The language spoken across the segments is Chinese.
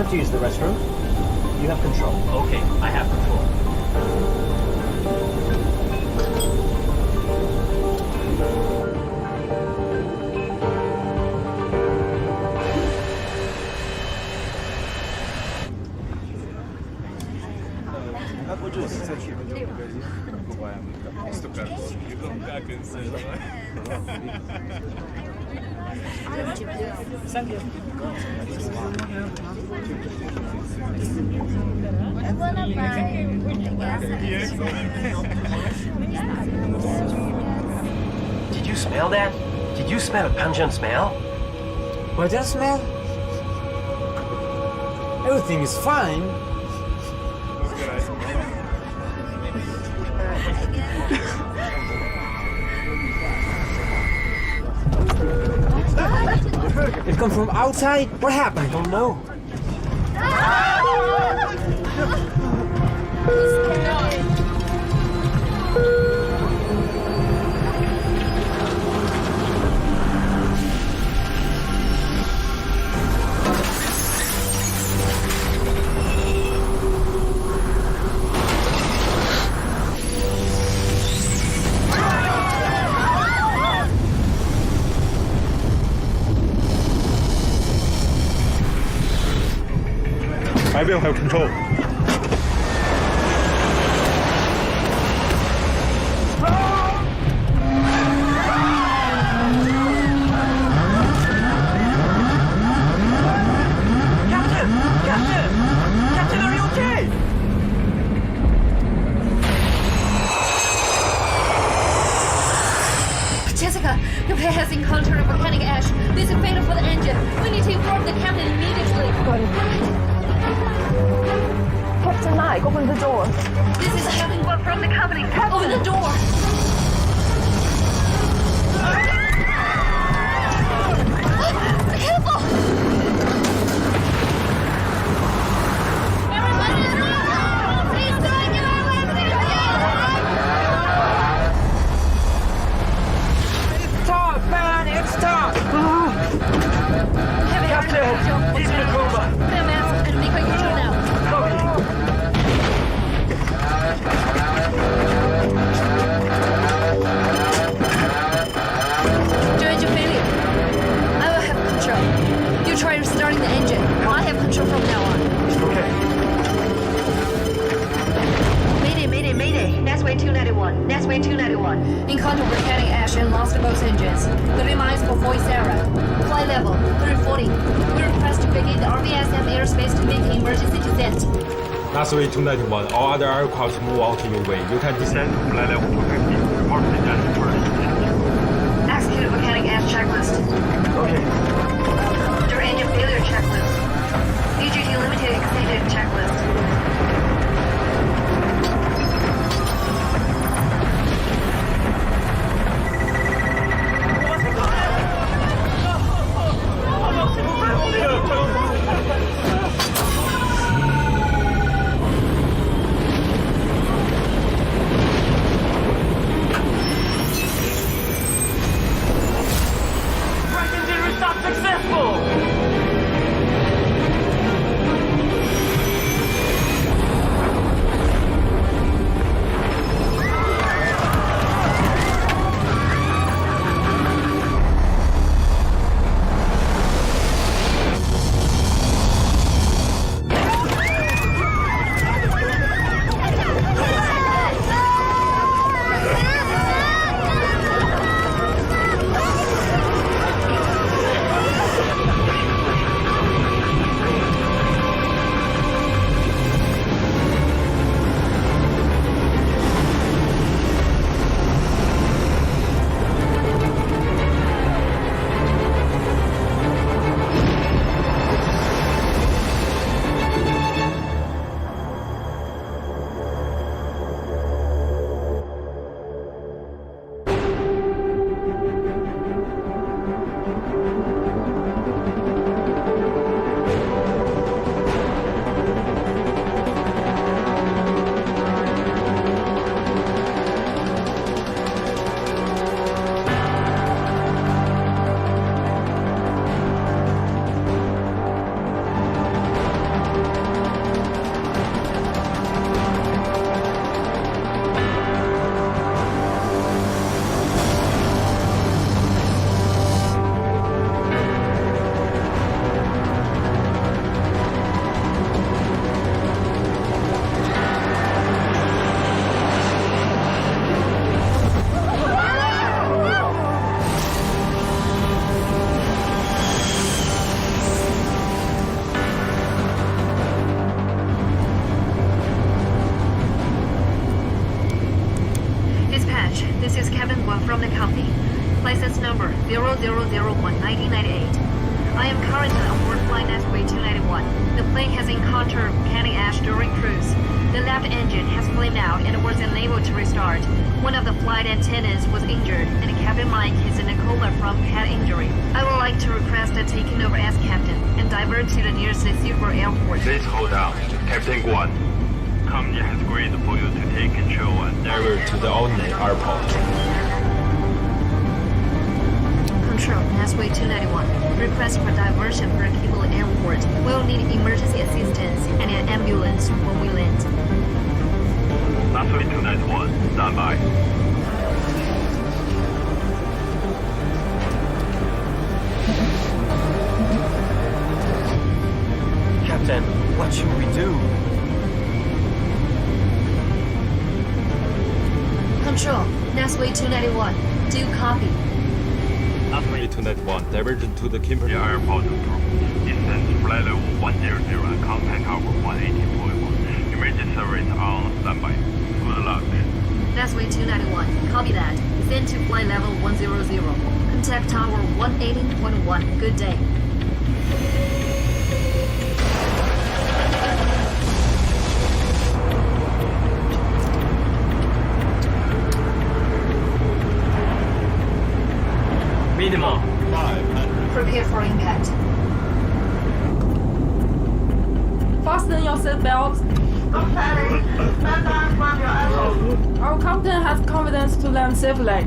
to use the restroom. You have control. Okay, I have control. Did you smell that? Did you smell a pungent smell? What that smell? Everything is fine. It comes from outside? What happened? I don't know. I will have control. Captain, are you okay? Jessica, the plane has encountered volcanic ash. This is fatal for the engine. We need to inform the captain immediately. Captain Mike, open the door. This is Captain Bob from the company. Open the door. Careful! Everybody is wrong! Please don't give our It's tough, man. It's tough. Captain, he's in a coma. Wear a mask and make a U-turn now. Do engine failure. I will have control. You try restarting the engine. I have control from now on. Okay. Mayday. Nestway 291. Nestway 291. Encounter volcanic ash and lost both engines. The remains for voice error. Flight level 340. We request to begin the RVSM airspace to make an emergency descent. Nestway 291. All other aircraft move out your way. You can descend to flight level 250. Report to the engine for Execute volcanic ash checklist. Okay. Your engine failure checklist. EGT limited exceeded checklist. Right engine restart successful! from the company. License number 0001-1998. I am currently on board flight Nesway 291. The plane has encountered volcanic ash during cruise. The left engine has flamed out and was unable to restart. One of the flight attendants was injured, and the cabin mic is in a coma from head injury. I would like to request a taking over as captain and divert to the nearest Seaford Airport. Please hold on. Captain Guan. Company has agreed for you to take control and Divert to the alternate airport. Control, Nesway 291. Request for diversion for Cable Airport. We'll need emergency assistance and an ambulance when we land. Nesway 291, stand by. Captain, what should we do? Control, Nesway 291. Do copy. Nesway 291, diversion to the Kimberley The airport control. Descend flight level 100 and contact tower 180.1. Emergency service on standby. Good luck. Nesway 291. Copy that. Descend to flight level 100. Contact tower 180.1. Good day. Minimum. 500. Prepare for impact. Fasten your seatbelts. Our captain has confidence to land safely.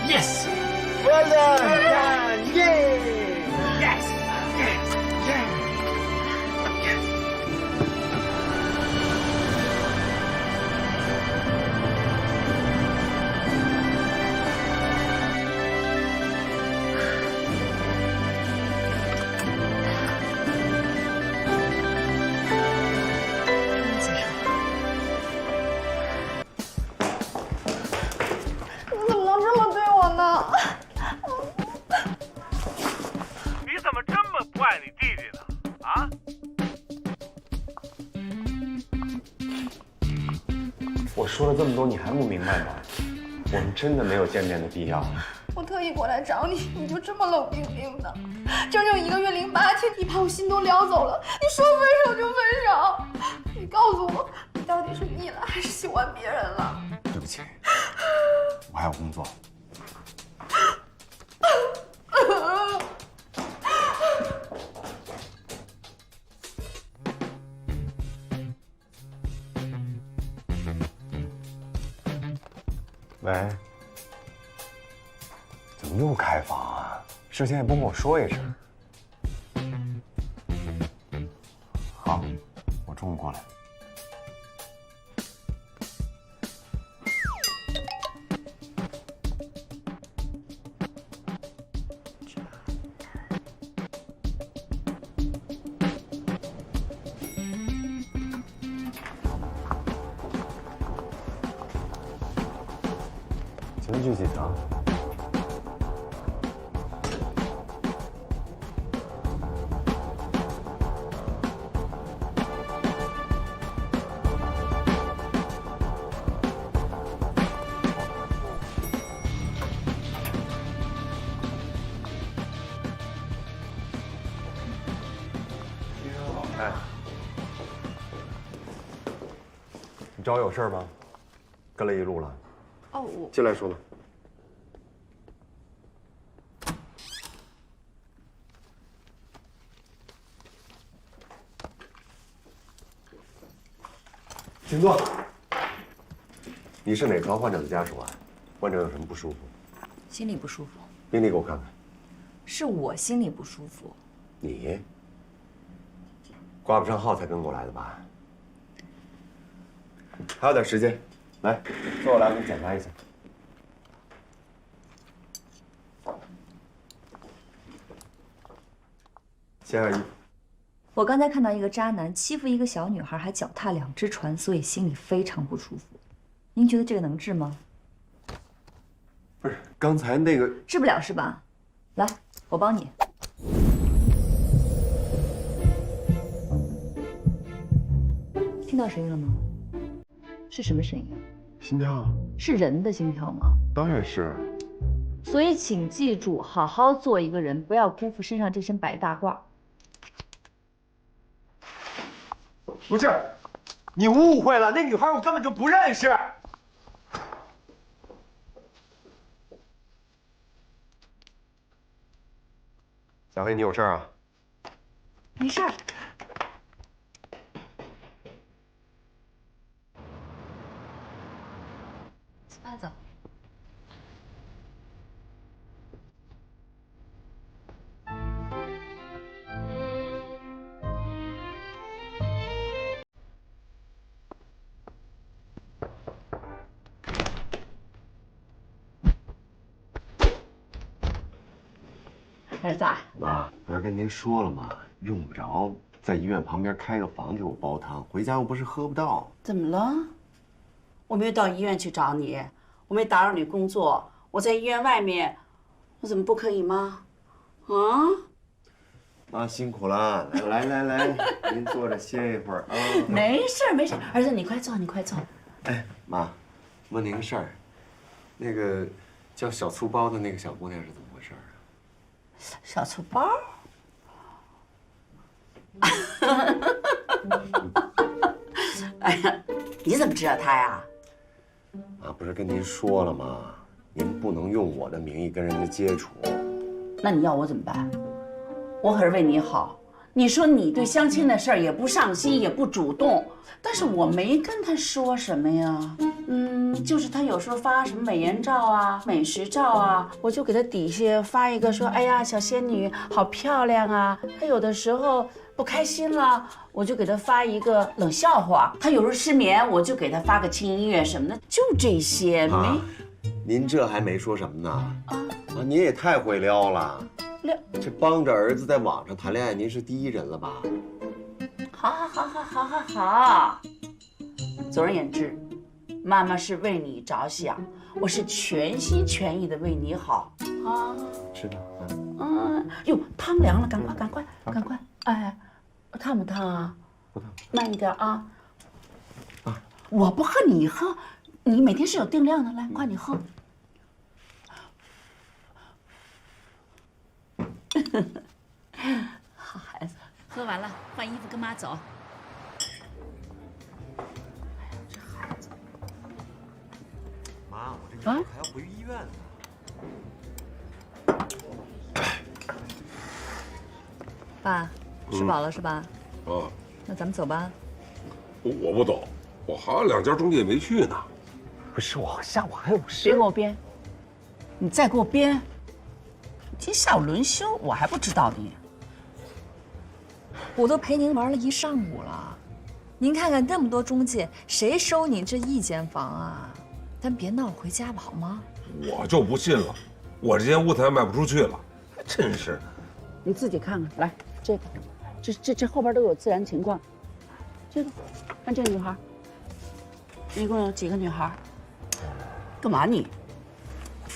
Yes! Well done! Yay! Yes! Yes! Yes!你怎么能这么对我呢？你怎么这么不爱你弟弟呢？啊？我说了这么多，你还不明白吗？我们真的没有见面的必要。我特意过来找你，你就这么冷冰冰的，整整1个月0、8天，你把我心都撩走了。你说分手就分手，你告诉我，你到底是腻了还是喜欢别人了？对不起，我还有工作。喂，怎么又开房啊？事先也不跟我说一声。好，我中午过来。请问去几层？你找我有事吗？跟了一路了。哦，我进来说吧。请坐。你是哪科患者的家属啊？患者有什么不舒服？心里不舒服。病历给我看看。是我心里不舒服。你挂不上号才跟过来的吧？还有点时间，来，坐过来，我给你检查一下。掀下衣服。我刚才看到一个渣男欺负一个小女孩，还脚踏2只船，所以心里非常不舒服。您觉得这个能治吗？不是，刚才那个治不了是吧？来，我帮你。听到声音了吗？是什么声音？心跳。是人的心跳吗？当然是。所以请记住，好好做一个人，不要辜负身上这身白大褂。不是，你误会了，那女孩我根本就不认识。小黑，你有事啊？没事儿。走。儿子，妈，不是跟您说了吗？用不着在医院旁边开个房给我煲汤，回家又不是喝不到。怎么了？我没有到医院去找你，我没打扰你工作，我在医院外面，我怎么不可以吗？啊？妈辛苦了，来，您坐着歇一会儿啊。没事没事，儿子你快坐，你快坐。哎，妈，问您个事儿，那个叫小粗包的那个小姑娘是怎么回事啊？小粗包？哎呀，你怎么知道她呀？啊，不是跟您说了吗？您不能用我的名义跟人家接触。那你要我怎么办？我可是为你好。你说你对相亲的事儿也不上心，也不主动，但是我没跟他说什么呀。就是他有时候发什么美颜照啊、美食照啊，我就给他底下发一个说：“哎呀，小仙女好漂亮啊。”他有的时候不开心了，我就给他发一个冷笑话。他有时候失眠，我就给他发个轻音乐什么的，就这些。没，您这还没说什么呢？啊，您也太会撩了。这帮着儿子在网上谈恋爱，您是第一人了吧？好。总而言之，妈妈是为你着想，我是全心全意的为你好啊。是的，哟，汤凉了，赶快！哎，烫不烫啊？不烫，慢一点啊。我不喝你喝，你每天是有定量的，来，快你喝。好孩子，喝完了换衣服跟妈走。这孩子，妈，我这一会儿还要回医院呢。爸，吃饱了是吧？啊，那咱们走吧。我不走，我还有2家中介没去呢。不是，我下午还有事。别给我编，你再给我编。今天下午轮休，我还不知道你。我都陪您玩了1上午了，您看看那么多中介，谁收你这1间房啊？咱别闹，回家吧，好吗？我就不信了，我这间屋子还卖不出去了，真是的。你自己看看，来这个，这后边都有自然情况。这个，看这个女孩，一共有几个女孩？干嘛你？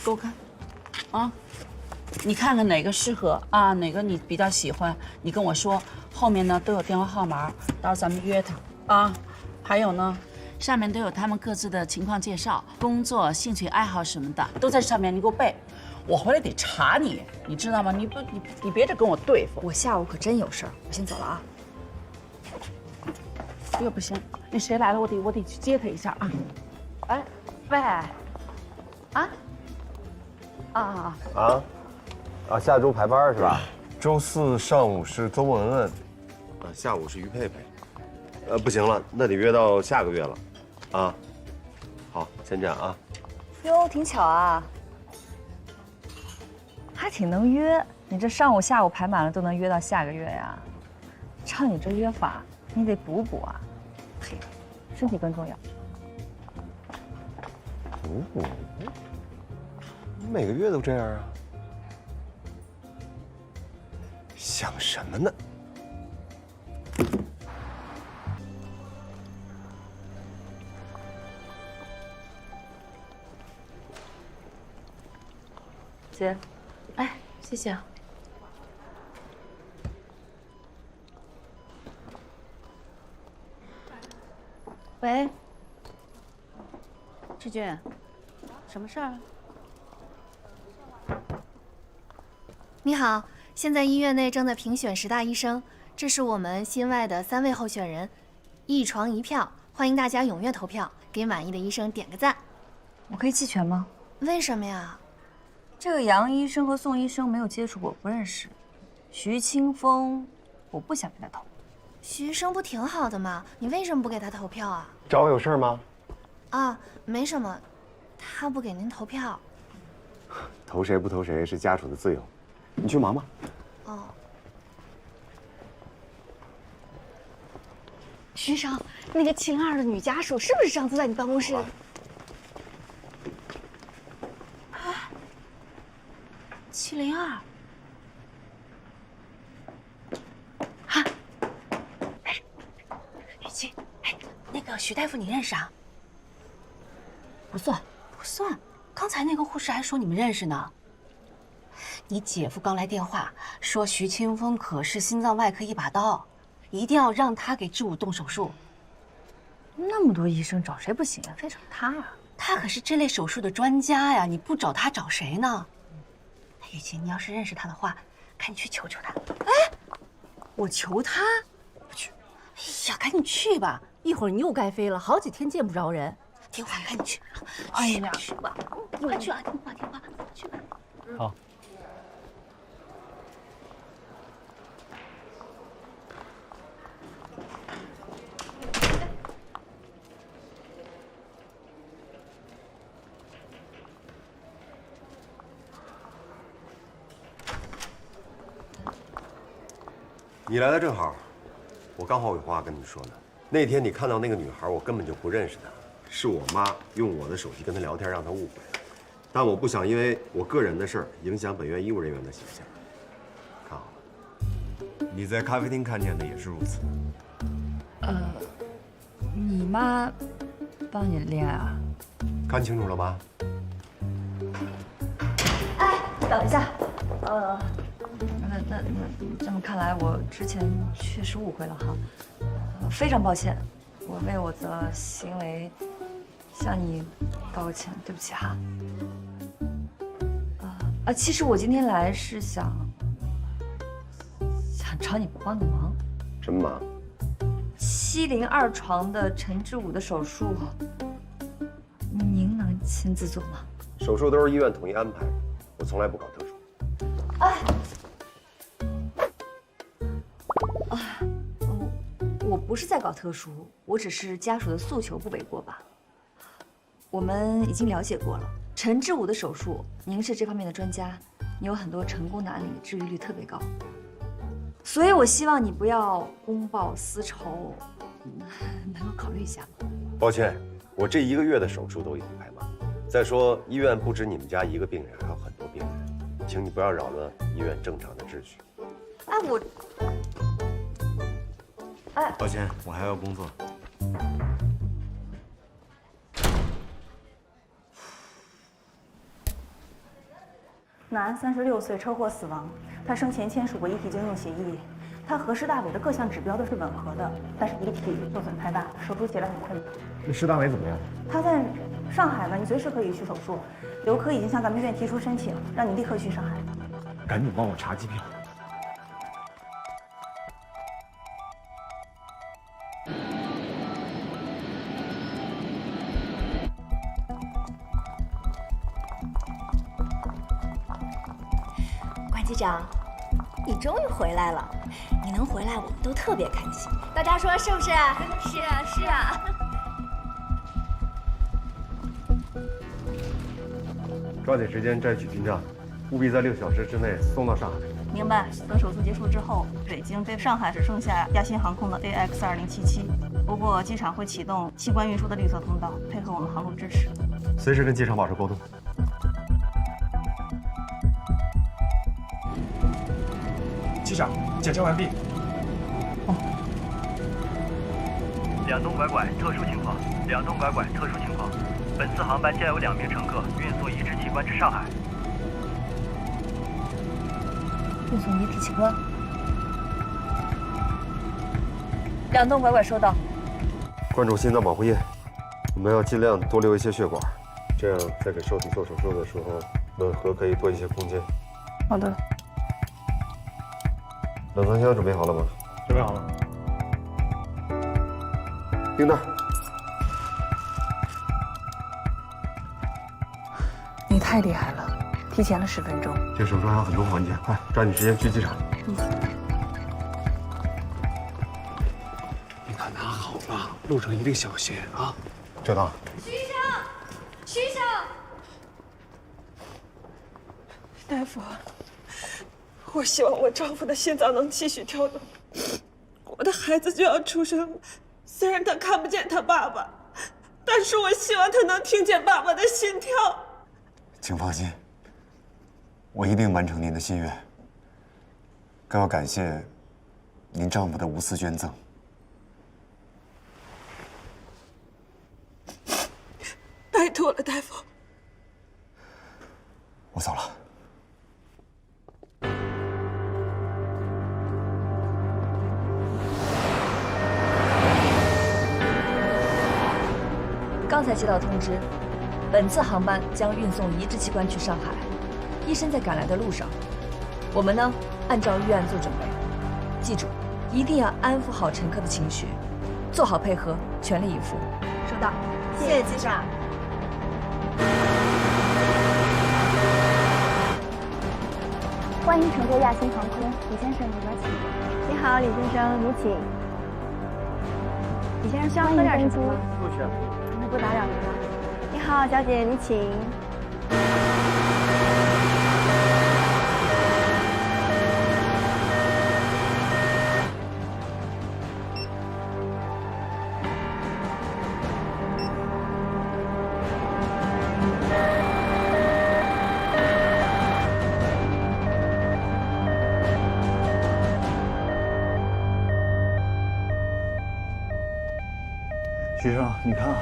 给我看，啊！你看看哪个适合啊？哪个你比较喜欢？你跟我说，后面呢都有电话号码，到时候咱们约他啊。还有呢，上面都有他们各自的情况介绍、工作、兴趣爱好什么的，都在上面，你给我背。我回来得查你，你知道吗？你别这跟我对付。我下午可真有事儿，我先走了啊。这个不行，那谁来了，我得去接他一下啊。哎，喂，下周排班是吧？周4上午是周文文，下午是于佩佩。不行了，那得约到下个月了，啊。好，先这样啊。哟，挺巧啊，还挺能约。你这上午、下午排满了，都能约到下个月呀？照你这约法，你得补补啊。嘿，身体更重要。你每个月都这样啊？想什么呢？姐，哎，谢谢啊。喂，志军，什么事儿？你好，现在医院内正在评选10大医生，这是我们新外的3位候选人，一床一票，欢迎大家踊跃投票，给满意的医生点个赞。我可以弃权吗？为什么呀？这个杨医生和宋医生没有接触过，不认识。徐清风，我不想给他投。徐医生不挺好的吗？你为什么不给他投票啊？找我有事吗？啊，没什么，他不给您投票。投谁不投谁是家属的自由，你去忙吧。哦。徐生，那个702的女家属是不是上次在你办公室？ 702。啊，雨晴，哎，那个徐大夫你认识啊？不算，不算。刚才那个护士还说你们认识呢。你姐夫刚来电话说徐清风可是心脏外科一把刀，一定要让他给志武动手术。那么多医生找谁不行啊？非找他啊？他可是这类手术的专家呀！你不找他找谁呢？ 雨晴，你要是认识他的话，赶紧去求求他。哎，我求他？不去。哎呀，赶紧去吧，一会儿你又该飞了，好几天见不着人。听话，赶紧去。哎呀，去吧，快去啊！听话，听话，去吧。好。你来的正好，我刚好有话跟你说呢。那天你看到那个女孩，我根本就不认识她，是我妈用我的手机跟她聊天，让她误会了。但我不想因为我个人的事儿影响本院医务人员的形象。看好了，你在咖啡厅看见的也是如此。你妈帮你恋爱啊？看清楚了吧？哎，等一下，那这么看来，我之前确实误会了哈，非常抱歉，我为我的行为向你道个歉，对不起哈。其实我今天来是想找你帮个忙。什么忙？702床的陈志武的手术，您能亲自做吗？手术都是医院统一安排，我从来不搞特殊。哎。 我不是在搞特殊，我只是家属的诉求不为过吧。我们已经了解过了，陈志武的手术，您是这方面的专家，你有很多成功的案例，治愈率特别高。所以我希望你不要公报私仇，能够考虑一下吗？抱歉，我这1个月的手术都已经排满。再说医院不止你们家一个病人，还有很多病人，请你不要扰乱医院正常的秩序。哎，我。 哎，抱歉，我还要工作。男，36岁，车祸死亡。他生前签署过遗体捐赠协议，他和施大伟的各项指标都是吻合的，但是遗体受损太大，手术起来很困难。那施大伟怎么样？他在上海呢，你随时可以去手术。刘科已经向咱们医院提出申请，让你立刻去上海。赶紧帮我查机票。 你机长，你终于回来了。你能回来，我们都特别开心。大家说是不是？是啊，是啊。抓紧时间摘取军帐，务必在6小时之内送到上海。明白。等手术结束之后，北京对上海只剩下亚新航空的 AX2077，不过机场会启动器官运输的绿色通道，配合我们航路支持。随时跟机场保持沟通。机长，检查完毕。两栋拐拐，特殊情况。两栋拐拐，特殊情况。本次航班将有2名乘客运送移植器官至上海。运送遗体器官。两栋拐拐收到。关注心脏保护液，我们要尽量多留一些血管，这样在给受体做手术的时候，吻合可以多一些空间。好的。冷藏箱准备好了吗？准备好了。丁娜。你太厉害了，提前了10分钟。这手术还有很多环节，快抓紧时间去机场。你可拿好了，路上一定小心啊！周导，徐医生，徐医生，大夫，我希望我丈夫的心脏能继续跳动。我的孩子就要出生了，虽然他看不见他爸爸，但是我希望他能听见爸爸的心跳。请放心，我一定完成您的心愿。更要感谢您丈夫的无私捐赠。拜托了，大夫。我走了。刚才接到通知，本次航班将运送移植器官去上海，医生在赶来的路上。我们呢，按照预案做准备。记住，一定要安抚好乘客的情绪，做好配合，全力以赴。收到，谢谢机长。欢迎乘坐亚星航空，李先生，里边请。你好，李先生，你请。李先生需要喝点什么吗？不需要。那不打扰您了。你好，小姐，你请。徐生，你看，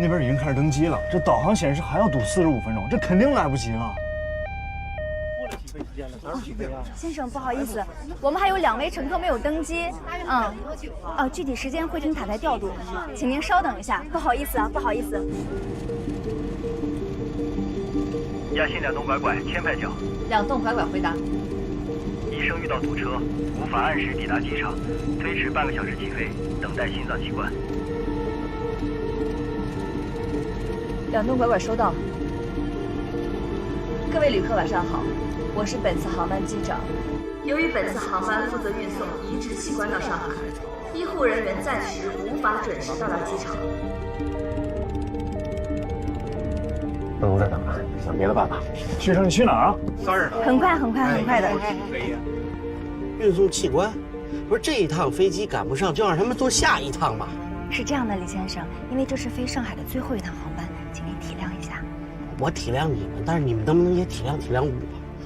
那边已经开始登机了，这导航显示还要堵45分钟，这肯定来不及了。过了起飞时间了，哪儿起飞啊？先生，不好意思，我们还有2位乘客没有登机。具体时间会听塔台调度，请您稍等一下。不好意思啊，不好意思。亚信2栋拐拐，签派角。2栋拐拐回答。医生遇到堵车，无法按时抵达机场，推迟半个小时起飞，等待心脏器官。2栋拐拐收到。各位旅客晚上好，我是本次航班机长。由于本次航班负责运送移植器官到上海，医护人员暂时无法准时到达机场。不能再等了，想别的办法。徐生，你去哪儿啊？3人。很快的。运送器官，不是这一趟飞机赶不上，就让他们坐下一趟嘛。是这样的，李先生，因为这是飞上海的最后一趟航班，请您体谅一下。我体谅你们，但是你们能不能也体谅体谅我？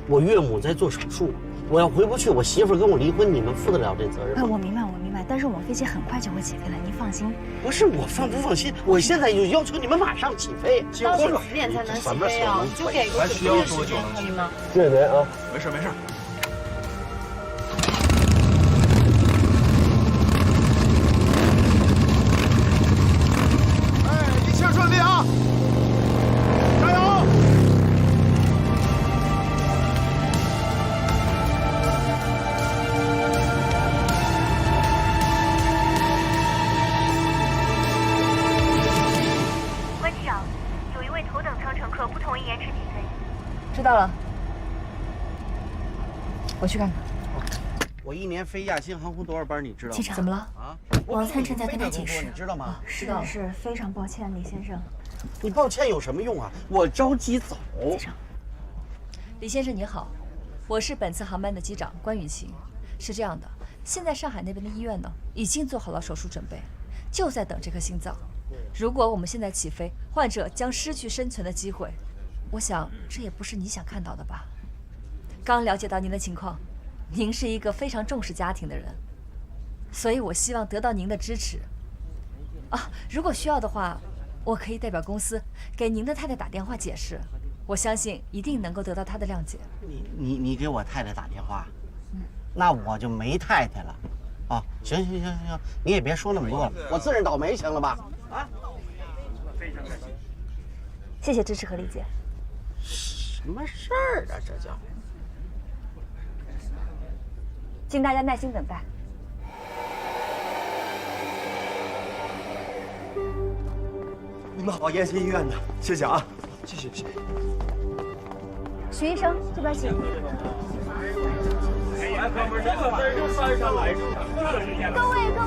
我岳母在做手术，我要回不去，我媳妇跟我离婚，你们负得了这责任吗？我明白，但是我们飞机很快就会起飞了，您放心。不是我放不放心，我现在就要求你们马上起飞。到底几点才能起飞啊？就给个准备的时间可以吗？认为啊，没事。一切顺利啊！加油！关机长，有一位头等舱乘客不同意延迟起飞。知道了。我去看看。我一年飞亚星航空多少班，你知道吗？机长，怎么了？啊，王参正在跟他解释，你知道吗？是非常抱歉，李先生。你抱歉有什么用啊？我着急走。机长，李先生您好，我是本次航班的机长关雨晴。是这样的，现在上海那边的医院呢，已经做好了手术准备，就在等这颗心脏。如果我们现在起飞，患者将失去生存的机会。我想这也不是你想看到的吧？刚了解到您的情况，您是一个非常重视家庭的人，所以我希望得到您的支持。啊，如果需要的话，我可以代表公司给您的太太打电话解释，我相信一定能够得到她的谅解。你给我太太打电话？那我就没太太了。啊，行，你也别说那么多了，我自认倒霉行了吧？啊，非常感谢，谢谢支持和理解。什么事儿啊，这叫？请大家耐心等待。你们好，延禧医院的，谢谢啊，谢谢。徐医生，这边请。各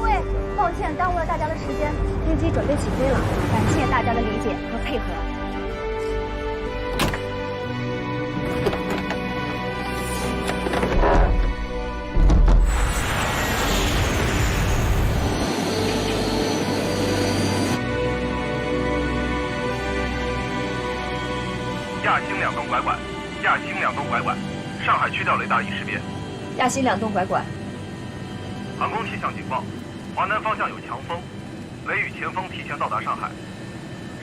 位，抱歉耽误了大家的时间，飞机准备起飞了，感谢大家的理解和配合。亚星2栋拐拐，亚星2栋拐拐，上海区调雷达已识别。亚星2栋拐拐。航空气象警报，华南方向有强风，雷雨前锋提前到达上海。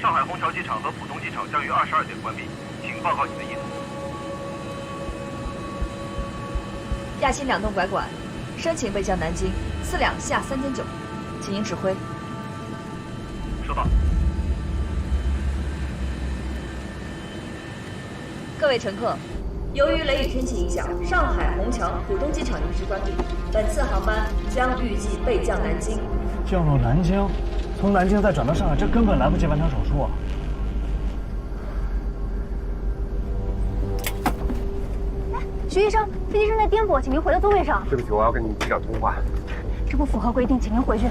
上海虹桥机场和浦东机场将于22点关闭，请报告你的意图。亚星2栋拐拐，申请备降南京，4两下3.9，请您指挥。收到。各位乘客，由于雷雨天气影响，上海虹桥、浦东机场临时关闭，本次航班将预计备降南京。降落南京，从南京再转到上海，这根本来不及完成手术啊！徐医生，飞机正在颠簸，请您回到座位上。对不起，我要跟你机长通话。这不符合规定，请您回去。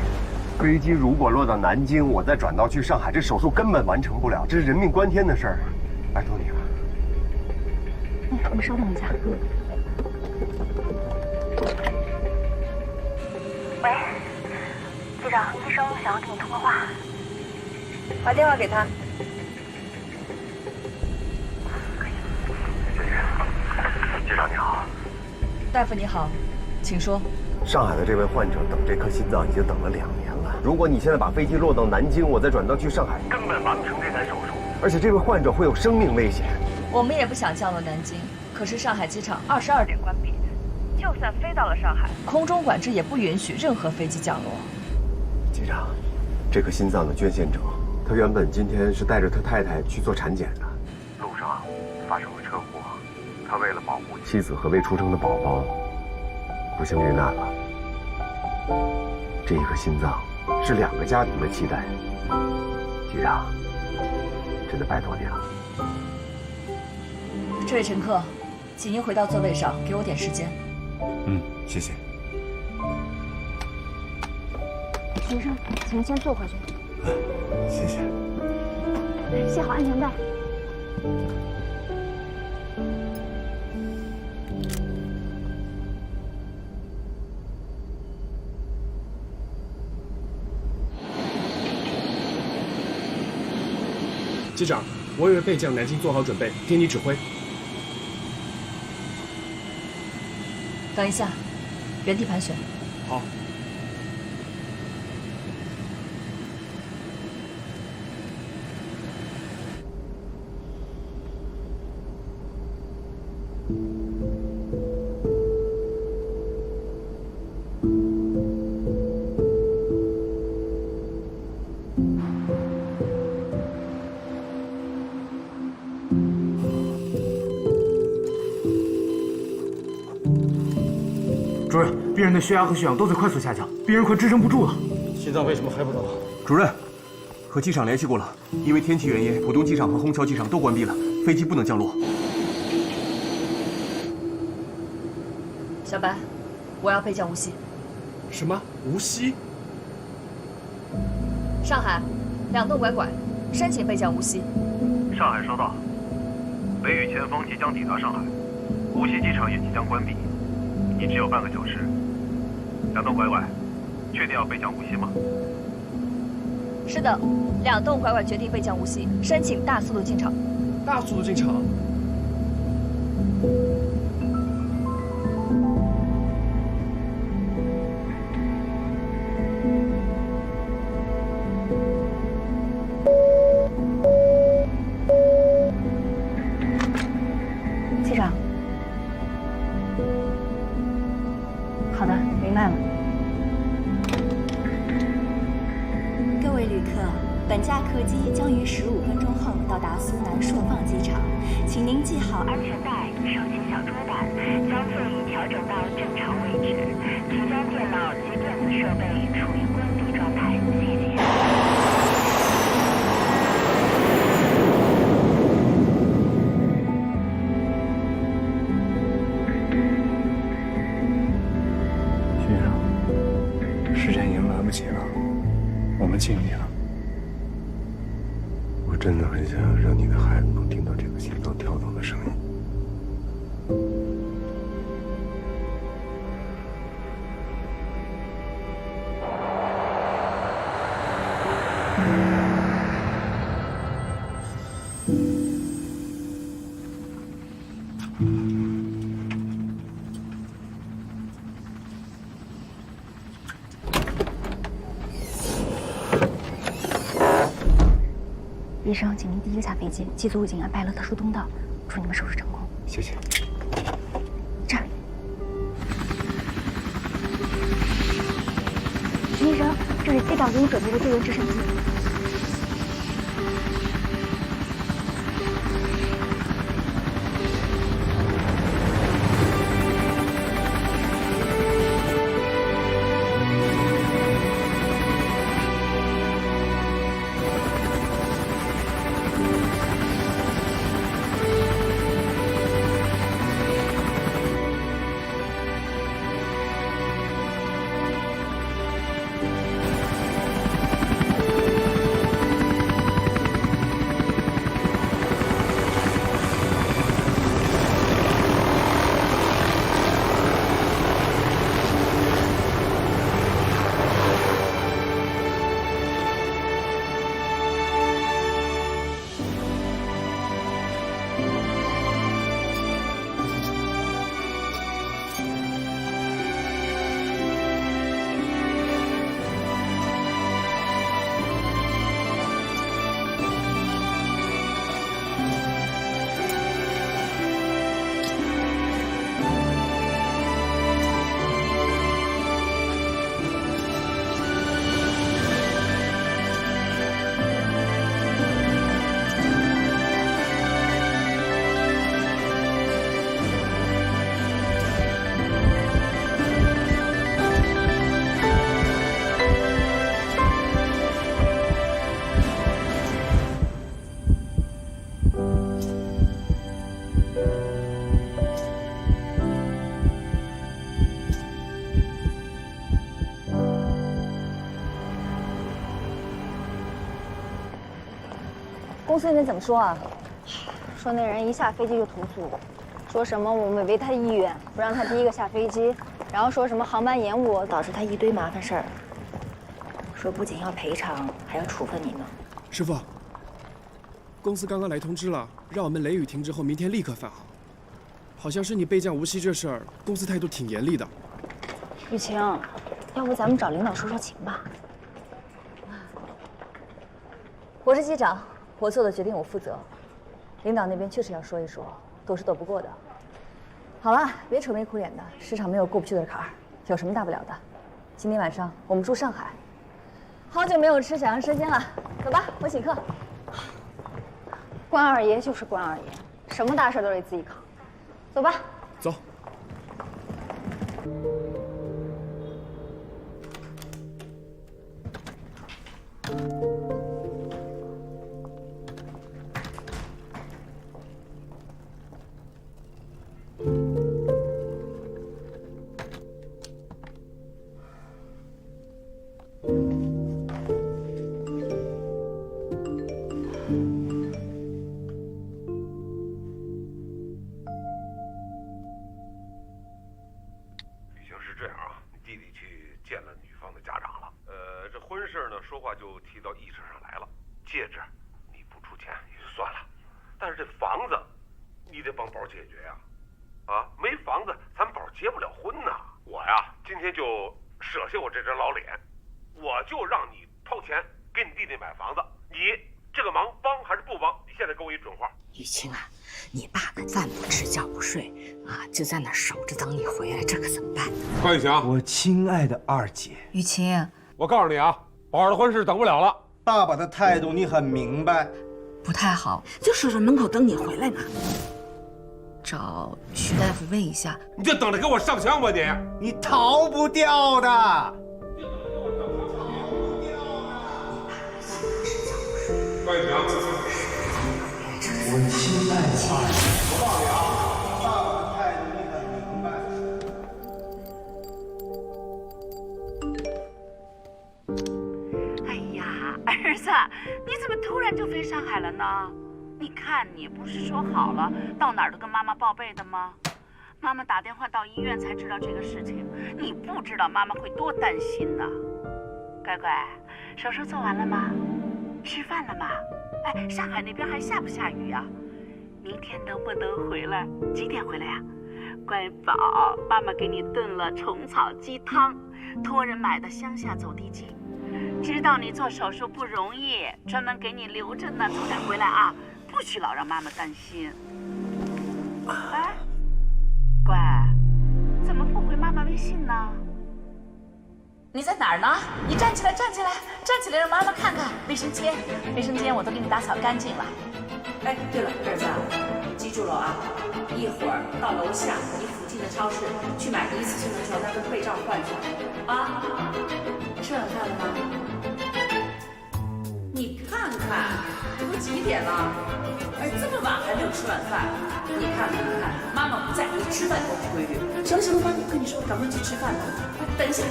飞机如果落到南京，我再转道去上海，这手术根本完成不了，这是人命关天的事儿，拜托你了。我们稍等一下。喂，机长，医生想要跟你通个话。把电话给他。机长你好。大夫你好，请说。上海的这位患者等这颗心脏已经等了2年了。如果你现在把飞机落到南京，我再转道去上海，根本完不成这台手术。而且这位患者会有生命危险。我们也不想降落南京，可是上海机场22点关闭，就算飞到了上海，空中管制也不允许任何飞机降落。机长，这颗心脏的捐献者，他原本今天是带着他太太去做产检的，路上发生了车祸，他为了保护妻子和未出生的宝宝，不幸遇难了。这一颗心脏是2个家庭的期待，局长，真的拜托你了。这位乘客，请您回到座位上，给我点时间。谢谢。徐医生，请您先坐回去。谢谢。系好安全带。机长，我以为备降南京做好准备，听你指挥。等一下，原地盘旋。好。主任，病人的血压和血氧都在快速下降，病人快支撑不住了。心脏为什么还不动？主任，和机场联系过了，因为天气原因，浦东机场和虹桥机场都关闭了，飞机不能降落。小白，我要备降无锡。什么？无锡？上海，2栋拐拐，申请备降无锡。上海收到。北语前锋即将抵达上海，无锡机场也即将关闭，你只有半个小时。2栋拐拐，确定要备降无锡吗？是的，2栋拐拐决定备降无锡，申请大速度进场。大速度进场。机长，好的，明白了。各位旅客，本架客机将于15分钟后到达苏南朔放机场，请您系好安全带，收起小桌板，将座椅调整到正常位置，请将电脑及电子设备处于关闭状态。谢谢。学生，时间已经来不及了，我们尽力了。我真的很想让你的孩子能听到这个心脏跳动的声音。医生，请您第一个下飞机，机组已经安排了特殊通道，祝你们手术成功。谢谢。这儿，徐医生，这是机长给你准备的救援直升机。公司那边怎么说啊？说那人一下飞机就投诉，说什么我违背他意愿，不让他第一个下飞机，然后说什么航班延误导致他一堆麻烦事儿，说不仅要赔偿，还要处分你呢。师傅，公司刚刚来通知了，让我们雷雨停职后明天立刻返航。好像是你备降无锡这事儿，公司态度挺严厉的。雨晴，要不咱们找领导说说情吧？我是机长，我做的决定我负责。领导那边确实要说一说，斗是斗不过的。好了，别愁眉苦脸的，市场没有过不去的坎儿，有什么大不了的？今天晚上我们住上海。好久没有吃小杨生鲜了，走吧，我请客。关二爷就是关二爷，什么大事都得自己扛。走吧。走。说话就提到议程上来了。戒指你不出钱也就算了，但是这房子你得帮宝解决呀。啊，没房子咱宝结不了婚呐。我呀，今天就舍下我这张老脸，我就让你掏钱给你弟弟买房子。你这个忙帮还是不帮？你现在给我一准话。雨晴啊，你爸呢饭不吃觉不睡啊，就在那守着等你回来，这可怎么办呢？关雨晴，我亲爱的二姐，雨晴，我告诉你啊，宝儿的婚事等不了了。爸爸的态度你很明白，不太好，就守在门口等你回来呢。找徐大夫问一下。你就等着给我上香吧你！你逃不掉的。关雨晴，我亲爱的二姐，我告诉你啊，爸爸的态度你很明白。哎呀，儿子，你怎么突然就飞上海了呢？你看，你不是说好了到哪儿都跟妈妈报备的吗？妈妈打电话到医院才知道这个事情，你不知道妈妈会多担心呢。乖乖，手术做完了吗？吃饭了吗？哎，上海那边还下不下雨啊？明天能不能回来？几点回来呀？乖宝，妈妈给你炖了虫草鸡汤，托人买的乡下走地鸡。知道你做手术不容易，专门给你留着呢，早点回来啊！不许老让妈妈担心。哎，乖，怎么不回妈妈微信呢？你在哪儿呢？你站起来，站起来，站起来，让妈妈看看卫生间。卫生间我都给你打扫干净了。哎，对了，儿子，记住了啊，一会儿到楼下你附近的超市去买一次性的床单跟被罩换上啊。吃晚饭了吗？你看看，这都几点了？哎，这么晚还没有吃晚饭？你看，妈妈不在，你吃饭都不规律。行了，妈妈跟你说，赶快去吃饭吧。等一下，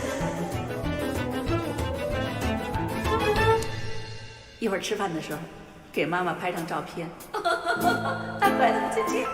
一会儿吃饭的时候，给妈妈拍张照片。太乖了，姐姐。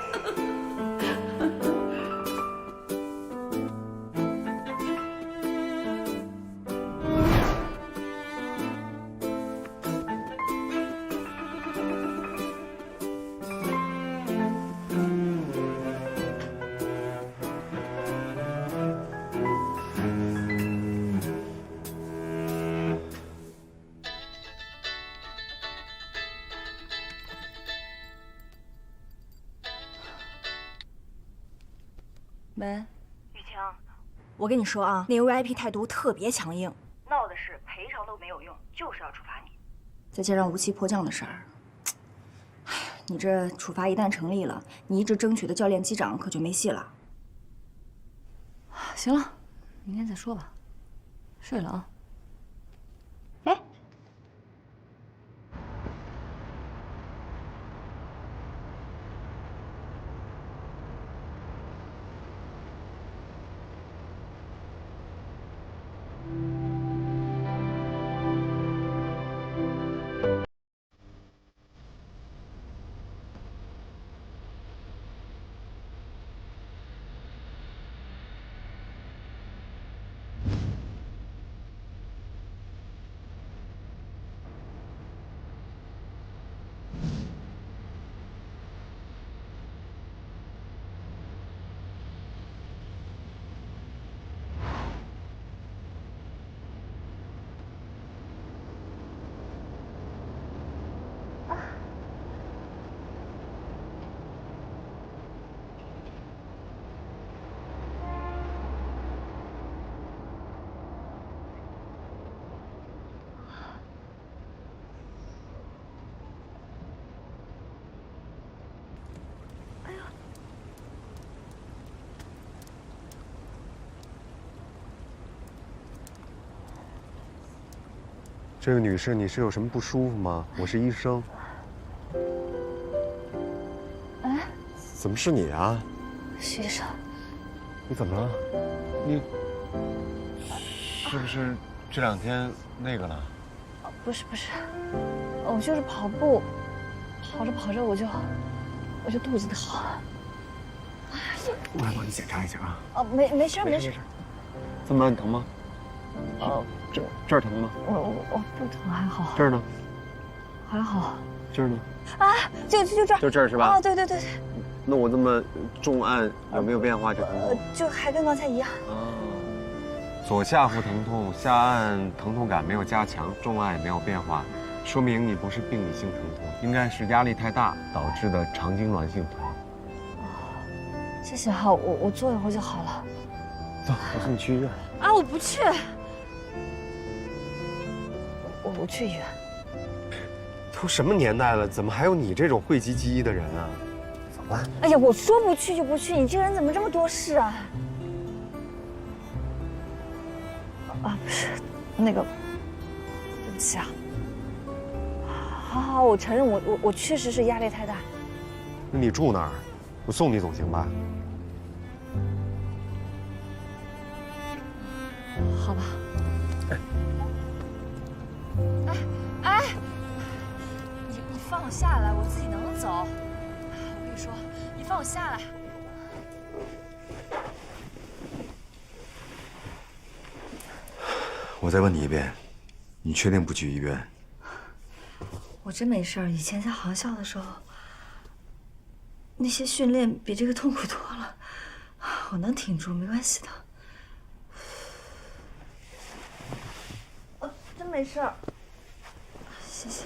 喂，雨晴，我跟你说啊，那 VIP 态度特别强硬，闹的是赔偿都没有用，就是要处罚你。再加上无期迫降的事儿，哎呀，你这处罚一旦成立了，你一直争取的教练机长可就没戏了。行了，明天再说吧，睡了啊。哎。这位女士，你是有什么不舒服吗？我是医生。哎，怎么是你啊？徐医生，你怎么了？你是不是这两天那个了？不是，我就是跑步，跑着我就肚子疼。我来帮你检查一下啊。哦，没事。这么慢疼吗？这儿疼吗？我不疼，还好。这儿呢？还好。这儿呢？啊，就这儿。就这儿是吧？哦，对。那我这么重按有没有变化？这疼痛？就还跟刚才一样。左下腹疼痛，下按疼痛感没有加强，重按也没有变化，说明你不是病理性疼痛，应该是压力太大导致的肠痉挛性疼。谢谢哈，我坐一会儿就好了。走，我送你去医院。啊，我不去。我去医院。都什么年代了，怎么还有你这种讳疾忌医的人啊？走吧。哎呀，我说不去就不去，你这个人怎么这么多事啊？啊，不是，那个，对不起啊。好，我承认我确实是压力太大。那你住哪儿？我送你总行吧？好吧。哎，你放我下来，我自己能走。我跟你说，你放我下来。我再问你一遍，你确定不去医院？我真没事儿。以前在航校的时候，那些训练比这个痛苦多了，我能挺住，没关系的。真没事儿，谢谢。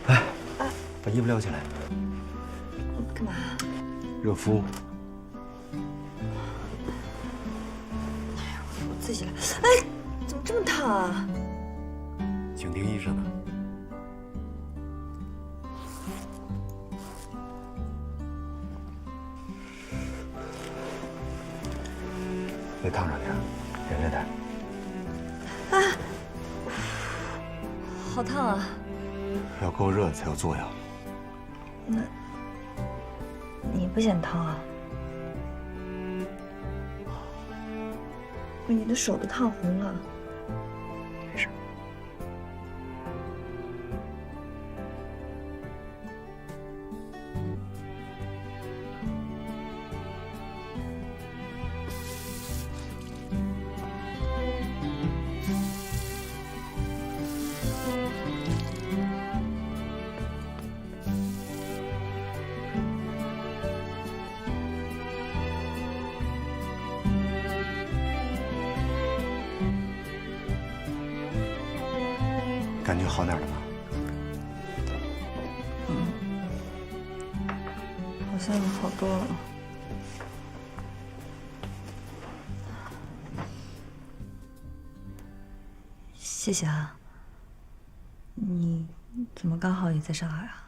来，把衣服撩起来。干嘛？热敷。自己来。哎，怎么这么烫啊？请听医生的。别烫上点，忍忍点。啊，好烫啊！要够热才有作用。那，你不嫌烫啊？你的手都烫红了。没事。感觉好点了吗？好像好多了。谢谢啊。你怎么刚好也在上海啊？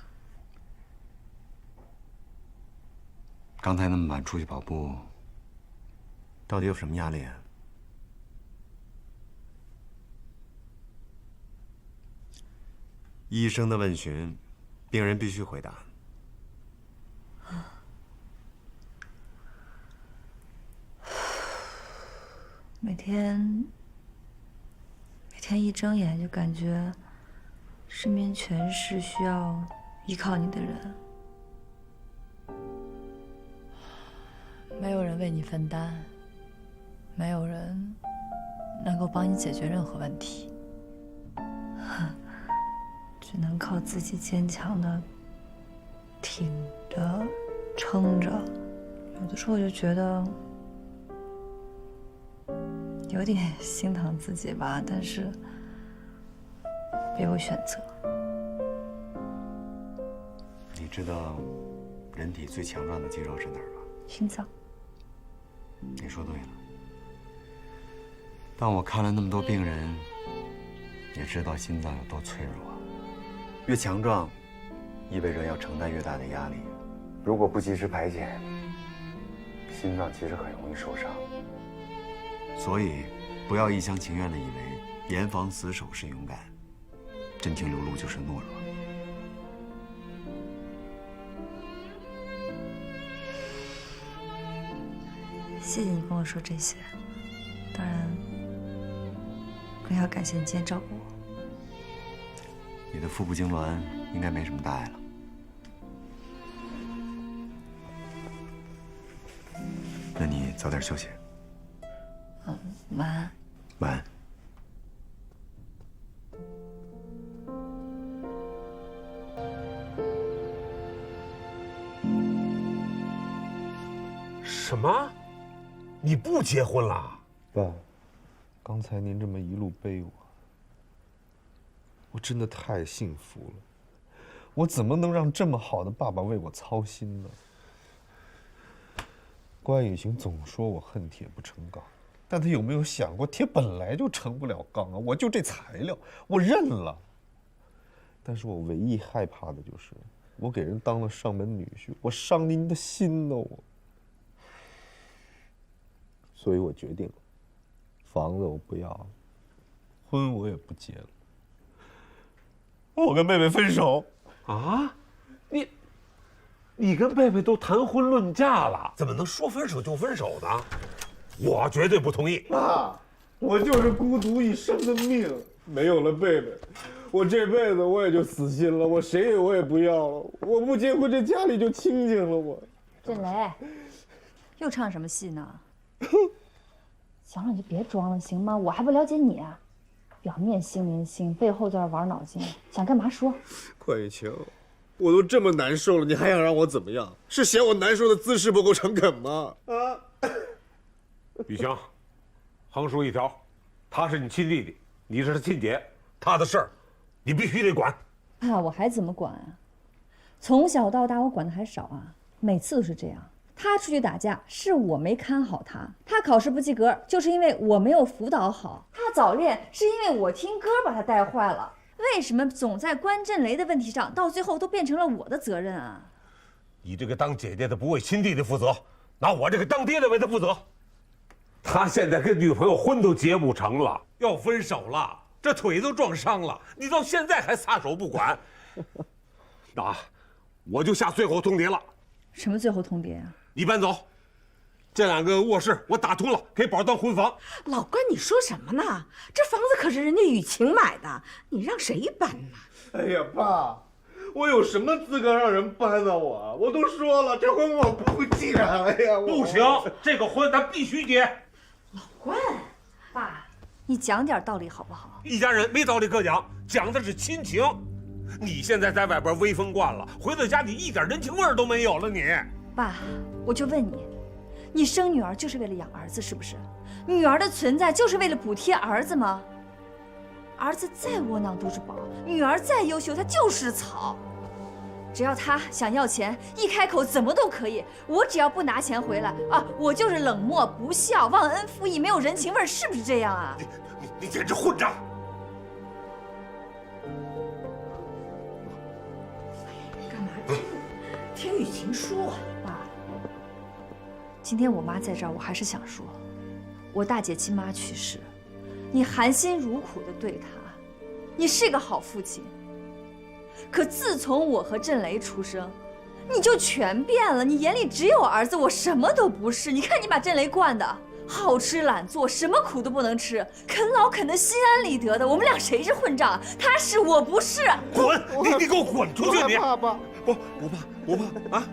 刚才那么晚出去跑步，到底有什么压力啊？医生的问询，病人必须回答。每天一睁眼就感觉身边全是需要依靠你的人，没有人为你分担，没有人能够帮你解决任何问题。只能靠自己坚强的挺着、撑着。有的时候我就觉得有点心疼自己吧，但是别无选择。你知道人体最强壮的肌肉是哪儿吗？心脏。你说对了。当我看了那么多病人，也知道心脏有多脆弱。越强壮，意味着要承担越大的压力。如果不及时排解，心脏其实很容易受伤。所以，不要一厢情愿地以为严防死守是勇敢，真情流露就是懦弱。谢谢你跟我说这些，当然更要感谢你今天照顾我。你的腹部痉挛应该没什么大碍了。那你早点休息。晚安。晚安。什么？你不结婚了？爸，刚才您这么一路背我真的太幸福了。我怎么能让这么好的爸爸为我操心呢？关雨晴总说我恨铁不成钢，但他有没有想过，铁本来就成不了钢啊？我就这材料，我认了。但是我唯一害怕的就是，我给人当了上门女婿，我伤您的心呢，我。所以我决定了，房子我不要了，婚我也不结了。我跟贝贝分手啊！你跟贝贝都谈婚论嫁了，怎么能说分手就分手呢？我绝对不同意。爸，我就是孤独一生的命，没有了贝贝，我这辈子我也就死心了，我谁我也不要了。我不结婚，这家里就清静了。我振雷，又唱什么戏呢？行了，你就别装了，行吗？我还不了解你啊。表面心连心，背后在这玩脑筋，想干嘛说？关雨晴，我都这么难受了，你还想让我怎么样？是嫌我难受的姿势不够诚恳吗？啊！雨晴，横竖一条，他是你亲弟弟，你是他亲姐，他的事儿，你必须得管。爸，我还怎么管啊？从小到大我管的还少啊，每次都是这样。他出去打架是我没看好他，他考试不及格就是因为我没有辅导好，他早恋是因为我听歌把他带坏了。为什么总在关震雷的问题上，到最后都变成了我的责任啊？你这个当姐姐的不为亲弟弟负责，拿我这个当爹的为他负责。他现在跟女朋友婚都结不成了，要分手了，这腿都撞伤了，你到现在还撒手不管。那我就下最后通牒了。什么最后通牒啊？你搬走，这2个卧室我打通了，给宝当婚房。老关，你说什么呢？这房子可是人家雨晴买的，你让谁搬呢？哎呀，爸，我有什么资格让人搬呢？我都说了，这婚我不结。哎呀，不行，这个婚咱必须结。老关，爸，你讲点道理好不好？一家人没道理可讲，讲的是亲情。你现在在外边威风惯了，回到家你一点人情味都没有了。你，爸，我就问你，你生女儿就是为了养儿子是不是？女儿的存在就是为了补贴儿子吗？儿子再窝囊都是宝，女儿再优秀她就是草。只要她想要钱，一开口怎么都可以。我只要不拿钱回来啊，我就是冷漠不孝、忘恩负义、没有人情味，是不是这样啊？你简直混账！听雨晴说，爸，今天我妈在这儿，我还是想说，我大姐亲妈去世，你含辛茹苦的对她，你是个好父亲。可自从我和震雷出生，你就全变了，你眼里只有儿子，我什么都不是。你看你把震雷惯的好吃懒做，什么苦都不能吃，啃老啃得心安理得的。我们俩谁是混账？他是，我不是。滚！你给我滚出去！你爸爸，不怕，不怕啊！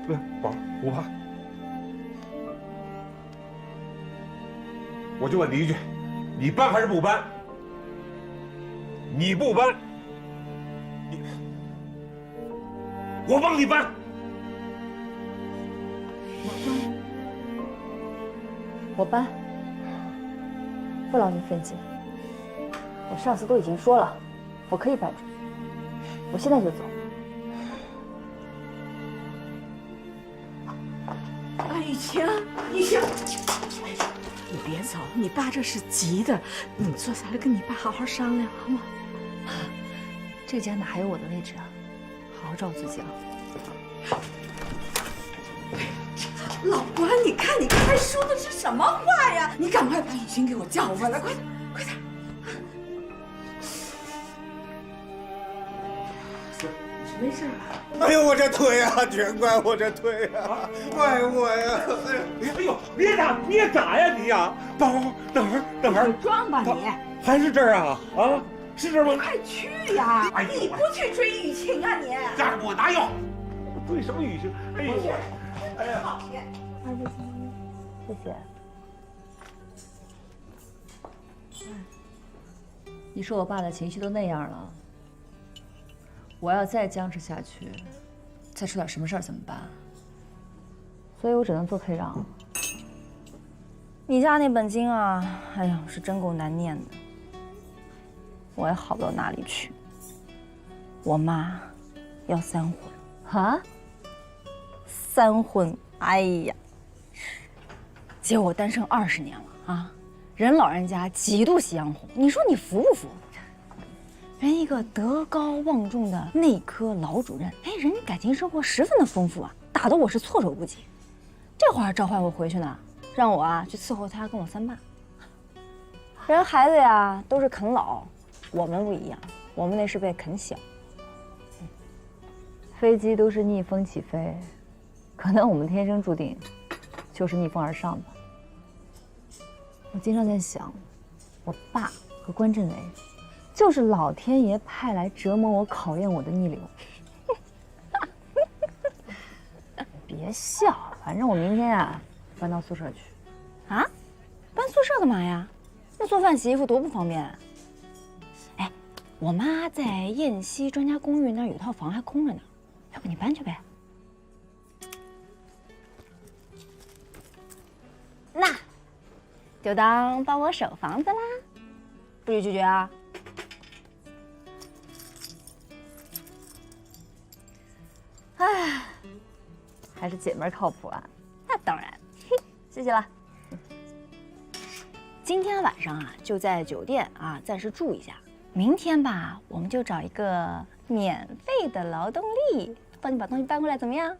不是宝，不怕。我就问你一句，你搬还是不搬？你不搬，我帮你搬。我搬，不劳您费劲。我上次都已经说了，我可以搬出去，我现在就走。雨晴，雨晴，你别走，你爸这是急的，你坐下来跟你爸好好商量，好吗？这家哪还有我的位置啊？好好照顾自己啊！老关，你看还说的是什么话呀？你赶快把雨晴给我叫回来，快点，快点！没事吧？哎呦，我这腿啊，全怪我这腿啊，怪我呀！哎呦，别打，别打呀你呀！宝，等会儿，装吧你，还是这儿啊？啊，是这儿吗？快去呀！哎呦，你不去追雨晴啊你？这我哪有？追什么雨晴？哎呦，哎呀！谢谢。你说我爸的情绪都那样了，我要再僵持下去，再出点什么事儿怎么办？所以我只能做退让。你家那本经啊，哎呀，是真够难念的，我也好不到哪里去。我妈要3婚啊，3婚，哎呀，结果我单身20年了啊。人老人家极度喜洋红，你说你服不服？人一个德高望重的内科老主任，哎，人家感情生活十分的丰富啊，打得我是措手不及。这会儿召唤我回去呢，让我啊去伺候他跟我3爸。人孩子呀都是啃老，我们不一样，我们那是被啃小。飞机都是逆风起飞，可能我们天生注定就是逆风而上吧。我经常在想，我爸和关震雷，就是老天爷派来折磨我、考验我的逆流。别笑，反正我明天啊搬到宿舍去。啊？搬宿舍干嘛呀？那做饭洗衣服多不方便。哎，我妈在雁西专家公寓那儿有套房还空着呢，要不你搬去呗？那。就当帮我守房子啦，不许拒绝啊！哎，还是姐妹靠谱啊。那当然，谢谢了。今天晚上啊，就在酒店啊暂时住一下。明天吧，我们就找一个免费的劳动力，帮你把东西搬过来，怎么样？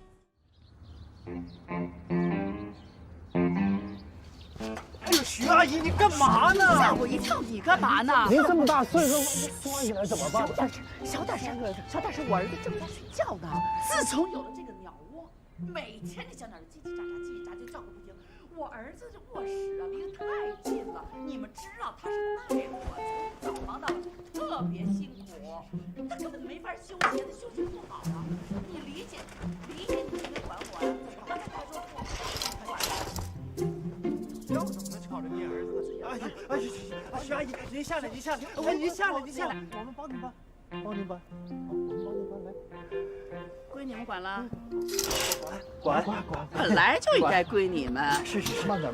哎呦，徐阿姨，你干嘛呢？吓我一跳！你干嘛呢？您这么大岁数，摔起来怎么办？小点声，小点声！我儿子正在睡觉呢。自从有了这个鸟窝，每天这小鸟叽叽喳喳、叽叽喳喳叫个不停。我儿子这卧室啊离得太近了，你们知道他是卖火，从早忙到晚，特别辛苦，他根本没法休息，他休息不好啊。你理解，你应该管我呀。怎么他说不管了？要怎么能吵着你儿子呢？哎，徐阿姨，您下来，您下来，我们帮您搬，来。归你们管了。管。本来就应该归你们。是，慢点。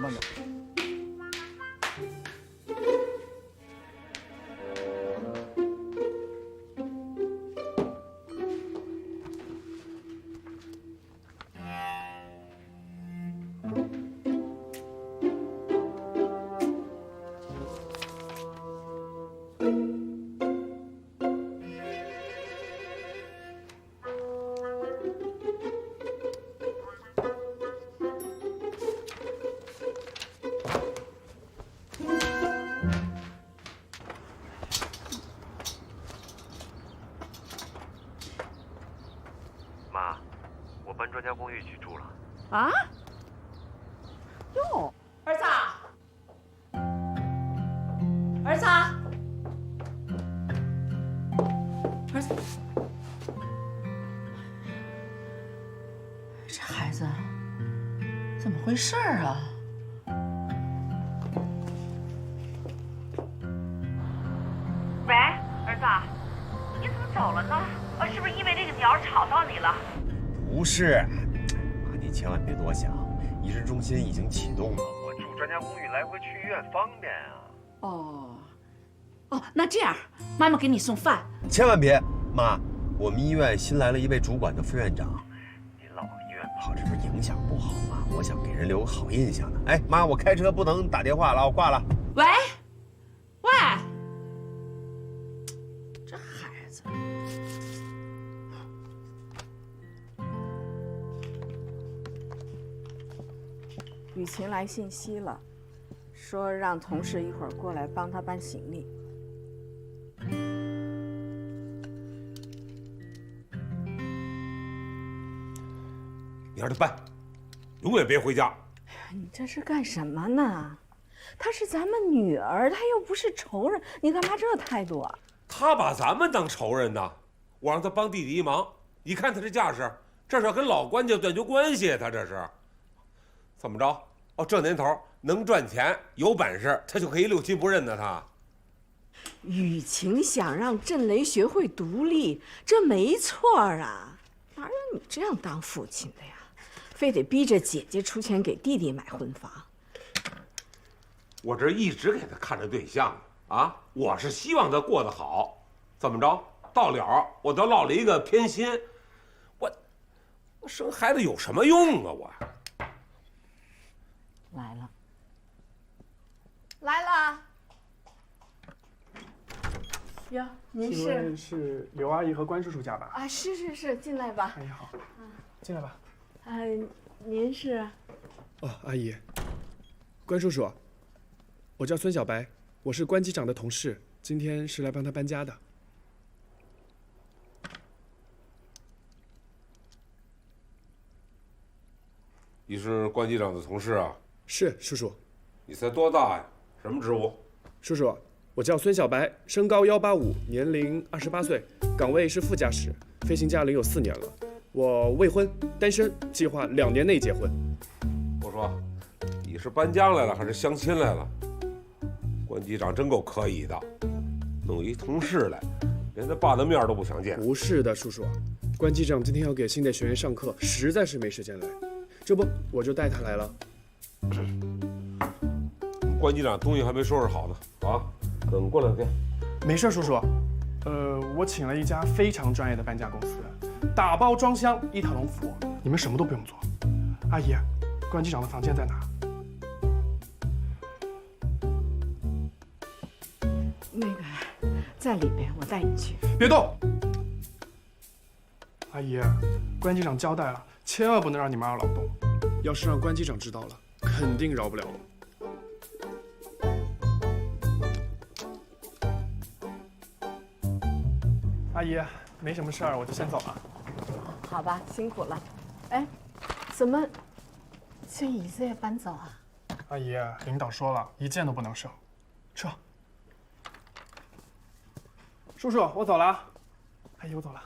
妈，我搬专家公寓去住了。啊？哟，儿子，儿子，这孩子怎么回事啊？喂，儿子，你怎么走了呢？是不是因为这个鸟吵到你了？不是，妈，你千万别多想，移植中心已经启动了，我住专家公寓来回去医院方便啊。哦，那这样，妈妈给你送饭。千万别，妈，我们医院新来了一位主管的副院长，您老往医院跑，这不是影响不好吗？我想给人留个好印象呢。哎，妈，我开车不能打电话了，我挂了。喂，这孩子。雨晴来信息了，说让同事一会儿过来帮她搬行李。天的班，永远别回家。你这是干什么呢？她是咱们女儿，她又不是仇人，你干嘛这态度啊？他把咱们当仇人呢，我让他帮弟弟一忙，你看他这架势，这是要跟老关家断绝关系，他这是怎么着？哦，这年头能赚钱有本事，他就可以六亲不认的他。雨晴想让震雷学会独立，这没错啊，哪有你这样当父亲的呀？非得逼着姐姐出钱给弟弟买婚房。我这一直给他看着对象啊，我是希望他过得好，怎么着？到了我都落了一个偏心，我生孩子有什么用啊？我来了，来了。哟，您请问是刘阿姨和关叔叔家吧？啊，是，进来吧。阿姨好，进来吧。您是？哦，阿姨，关叔叔，我叫孙小白，我是关机长的同事，今天是来帮他搬家的。你是关机长的同事啊？是，叔叔。你才多大呀？什么职务？叔叔，我叫孙小白，身高185，年龄28岁，岗位是副驾驶，飞行驾龄有4年了。我未婚，单身，计划2年内结婚。我说，你是搬家来了还是相亲来了？关机长真够可以的，弄一同事来，连他爸的面都不想见。不是的，叔叔，关机长今天要给新的学员上课，实在是没时间来。这不，我就带他来了。关机长东西还没收拾好呢，啊，等过2天。没事，叔叔。我请了一家非常专业的搬家公司，打包装箱一条龙服务，你们什么都不用做。阿姨，关机长的房间在哪？那个在里边，我带你去。别动！阿姨，关机长交代了，千万不能让你妈扰动。要是让关机长知道了，肯定饶不了我。阿姨，没什么事儿，我就先走了。好吧，辛苦了。哎，怎么这椅子也搬走啊？阿姨，领导说了，一件都不能少。撤。叔叔，我走了。阿姨，我走了。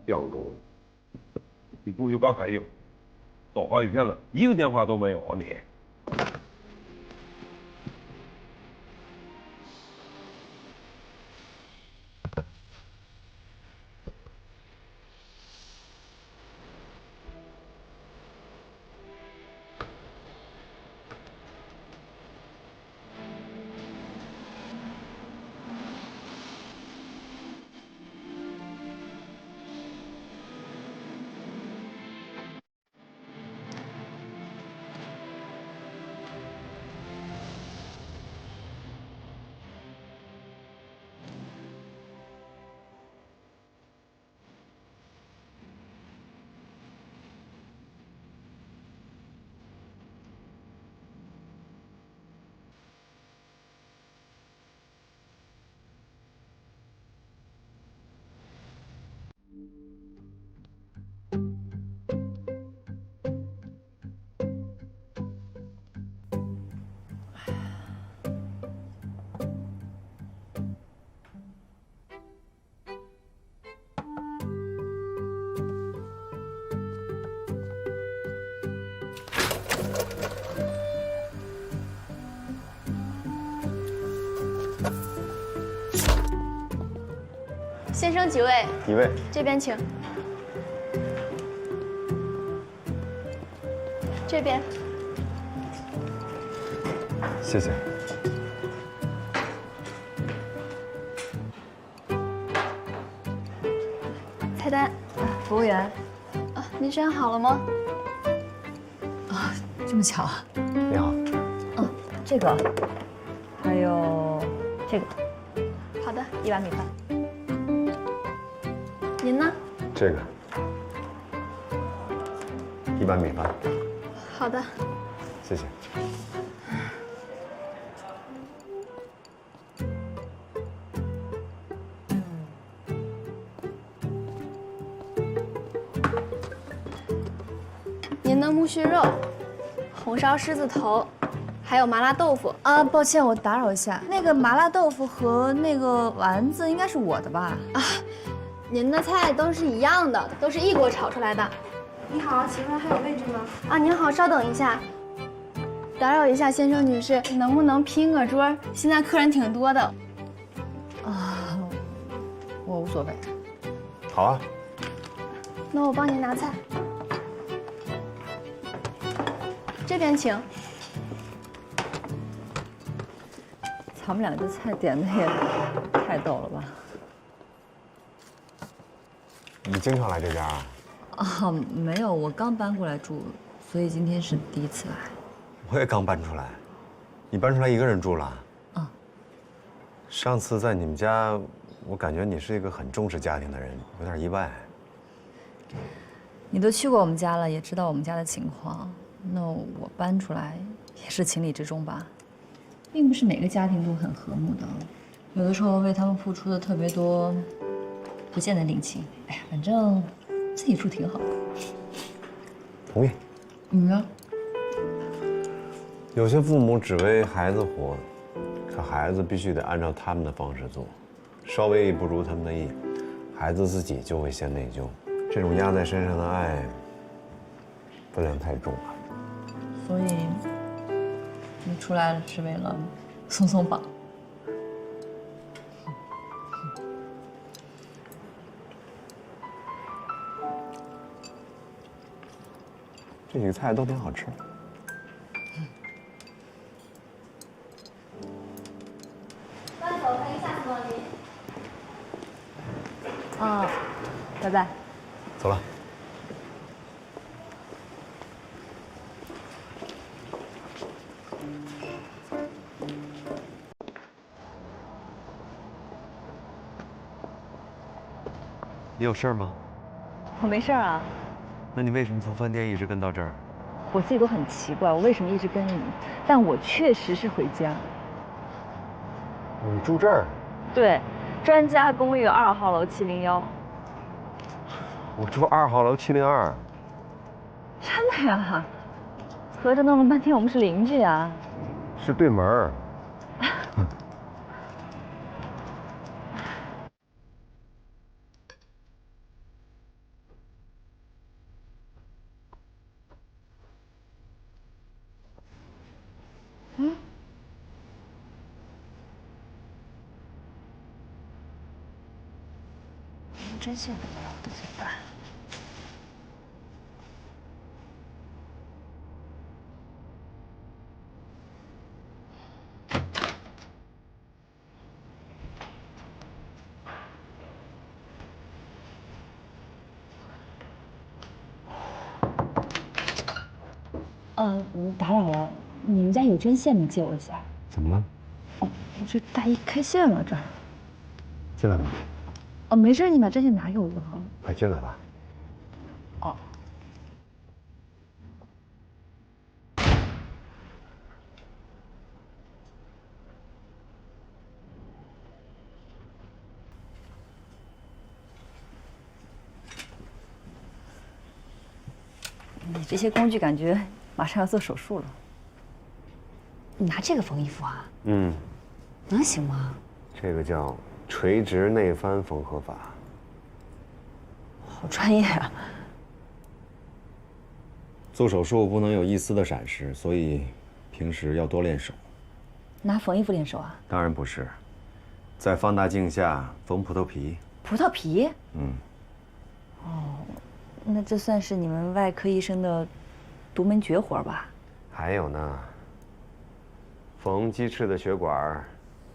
杨总，你不许刚开营，都好几天了，一个电话都没有啊你。先生几位？一位。这边请。这边。谢谢。菜单。服务员。啊，您选好了吗？啊，这么巧啊！你好。嗯，这个，还有这个。好的，1碗米饭。您呢？这个1碗米饭。好的，谢谢。您的木须肉、红烧狮子头，还有麻辣豆腐。啊，抱歉，我打扰一下，那个麻辣豆腐和那个丸子应该是我的吧？啊。您的菜都是一样的，都是一锅炒出来的。你好，请问还有位置吗？啊，您好，稍等一下。打扰一下，先生女士，能不能拼个桌？现在客人挺多的。啊，我无所谓。好啊。那我帮您拿菜。这边请。咱们俩这菜点的也太逗了吧？你经常来这家啊？啊，没有，我刚搬过来住，所以今天是第一次来。我也刚搬出来。你搬出来一个人住了？啊。上次在你们家，我感觉你是一个很重视家庭的人，有点意外。你都去过我们家了，也知道我们家的情况，那我搬出来也是情理之中吧。并不是每个家庭都很和睦的，有的时候为他们付出的特别多。不见得领情，哎呀，反正自己住挺好的。同意。你呢？有些父母只为孩子活，可孩子必须得按照他们的方式做，稍微不如他们的意，孩子自己就会先内疚。这种压在身上的爱，分量太重了。所以你出来是为了松松绑。这几个菜都挺好吃。慢走，欢迎下次光临。啊，拜拜。走了。你有事儿吗？我没事儿啊。那你为什么从饭店一直跟到这儿？我自己都很奇怪，我为什么一直跟着你？但我确实是回家。你住这儿？对，专家公寓2号楼701。我住2号楼702。真的呀？合着弄了半天我们是邻居啊？是对门儿。针线都没有，怎么办？打扰了，你们家有针线吗？借我一下。怎么了？哦，我这大衣开线了，这儿。进来吧。哦，没事，你把针线拿给我就好。快进来吧。哦。你这些工具感觉马上要做手术了。你拿这个缝衣服啊？嗯，能行吗？这个叫垂直内翻缝合法。好专业啊！做手术不能有一丝的闪失，所以平时要多练手。拿缝衣服练手啊？当然不是，在放大镜下缝葡萄皮。葡萄皮？嗯。哦，那这算是你们外科医生的独门绝活吧？还有呢，缝鸡翅的血管、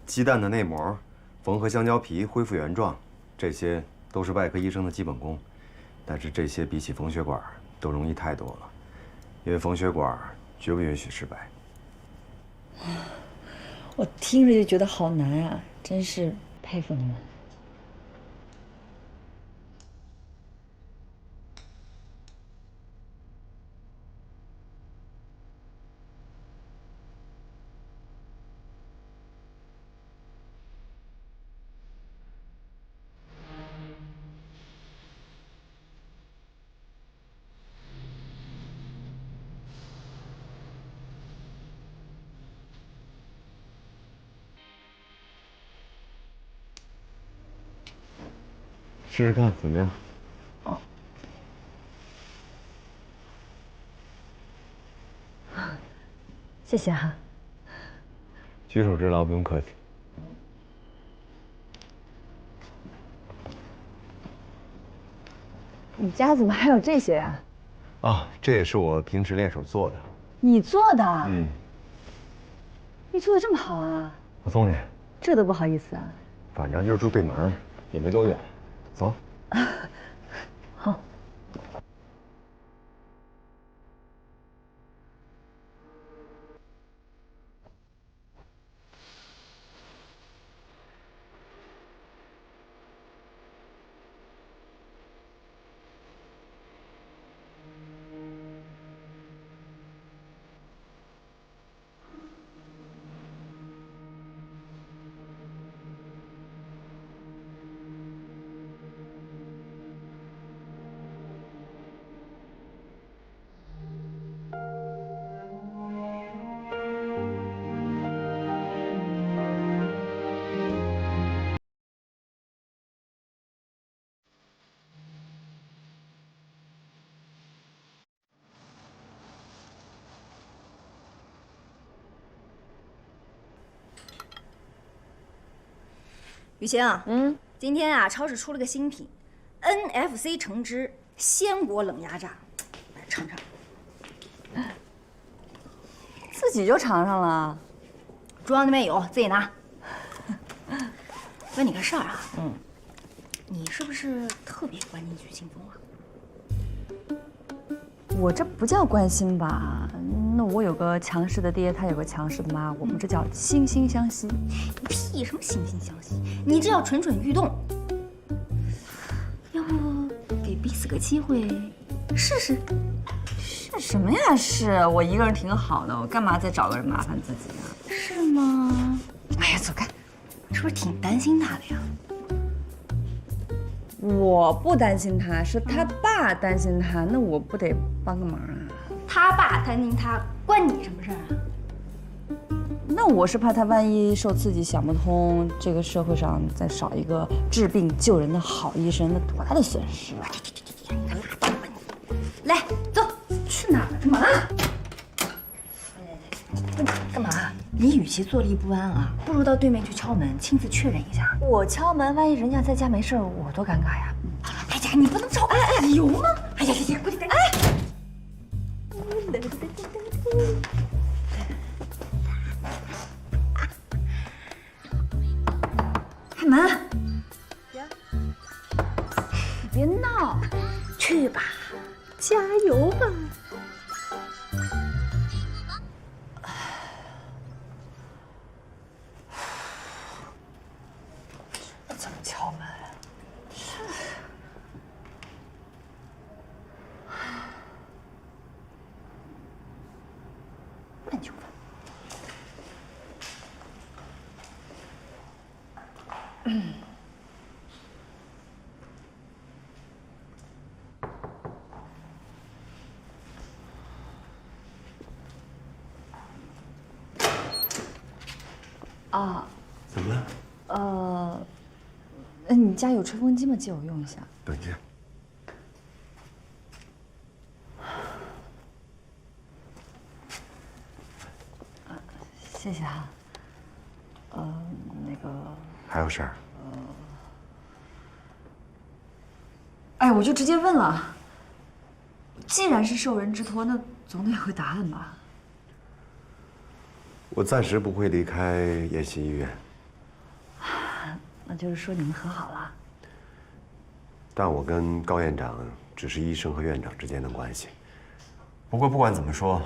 鸡蛋的内膜、缝合香蕉皮恢复原状，这些都是外科医生的基本功。但是这些比起缝血管都容易太多了，因为缝血管绝不允许失败。我听着就觉得好难啊，真是佩服你们。试试看怎么样？哦。谢谢哈。举手之劳，不用客气。你家怎么还有这些呀？啊，这也是我平时练手做的。你做的？嗯。你做的这么好啊？我送你。这都不好意思啊。反正就是住对门，也没多远。走。好。雨晴，今天啊，超市出了个新品 ，NFC 橙汁鲜果冷压榨，来尝尝。自己就尝上了，中央那边有，自己拿。问你个事儿啊，你是不是特别关心许清风啊？我这不叫关心吧？那我有个强势的爹，他有个强势的妈，我们这叫惺惺相惜。屁什么惺惺相惜，你这叫蠢蠢欲动。要不给彼此个机会，试试？是什么呀？是我一个人挺好的，我干嘛再找个人麻烦自己啊？是吗？哎呀，走开！你是不是挺担心他的呀？我不担心他，是他爸担心他，那我不得帮个忙啊？他爸担心他，关你什么事儿啊？那我是怕他万一受刺激想不通，这个社会上再少一个治病救人的好医生，那多大的损失啊！来，走，去哪儿了？这么啊？干嘛？你与其坐立不安啊，不如到对面去敲门，亲自确认一下。我敲门，万一人家在家没事儿，我多尴尬呀！哎呀，你不能找理由吗？哎呀呀，快点！哎。开门！你别闹，去吧，加油吧！怎么敲门？那就问。啊，怎么了？你家有吹风机吗？借我用一下。等一下。谢谢哈。那个。还有事儿？哎，我就直接问了。既然是受人之托，那总得有个答案吧？我暂时不会离开延禧医院。那就是说你们和好了？但我跟高院长只是医生和院长之间的关系。不过不管怎么说，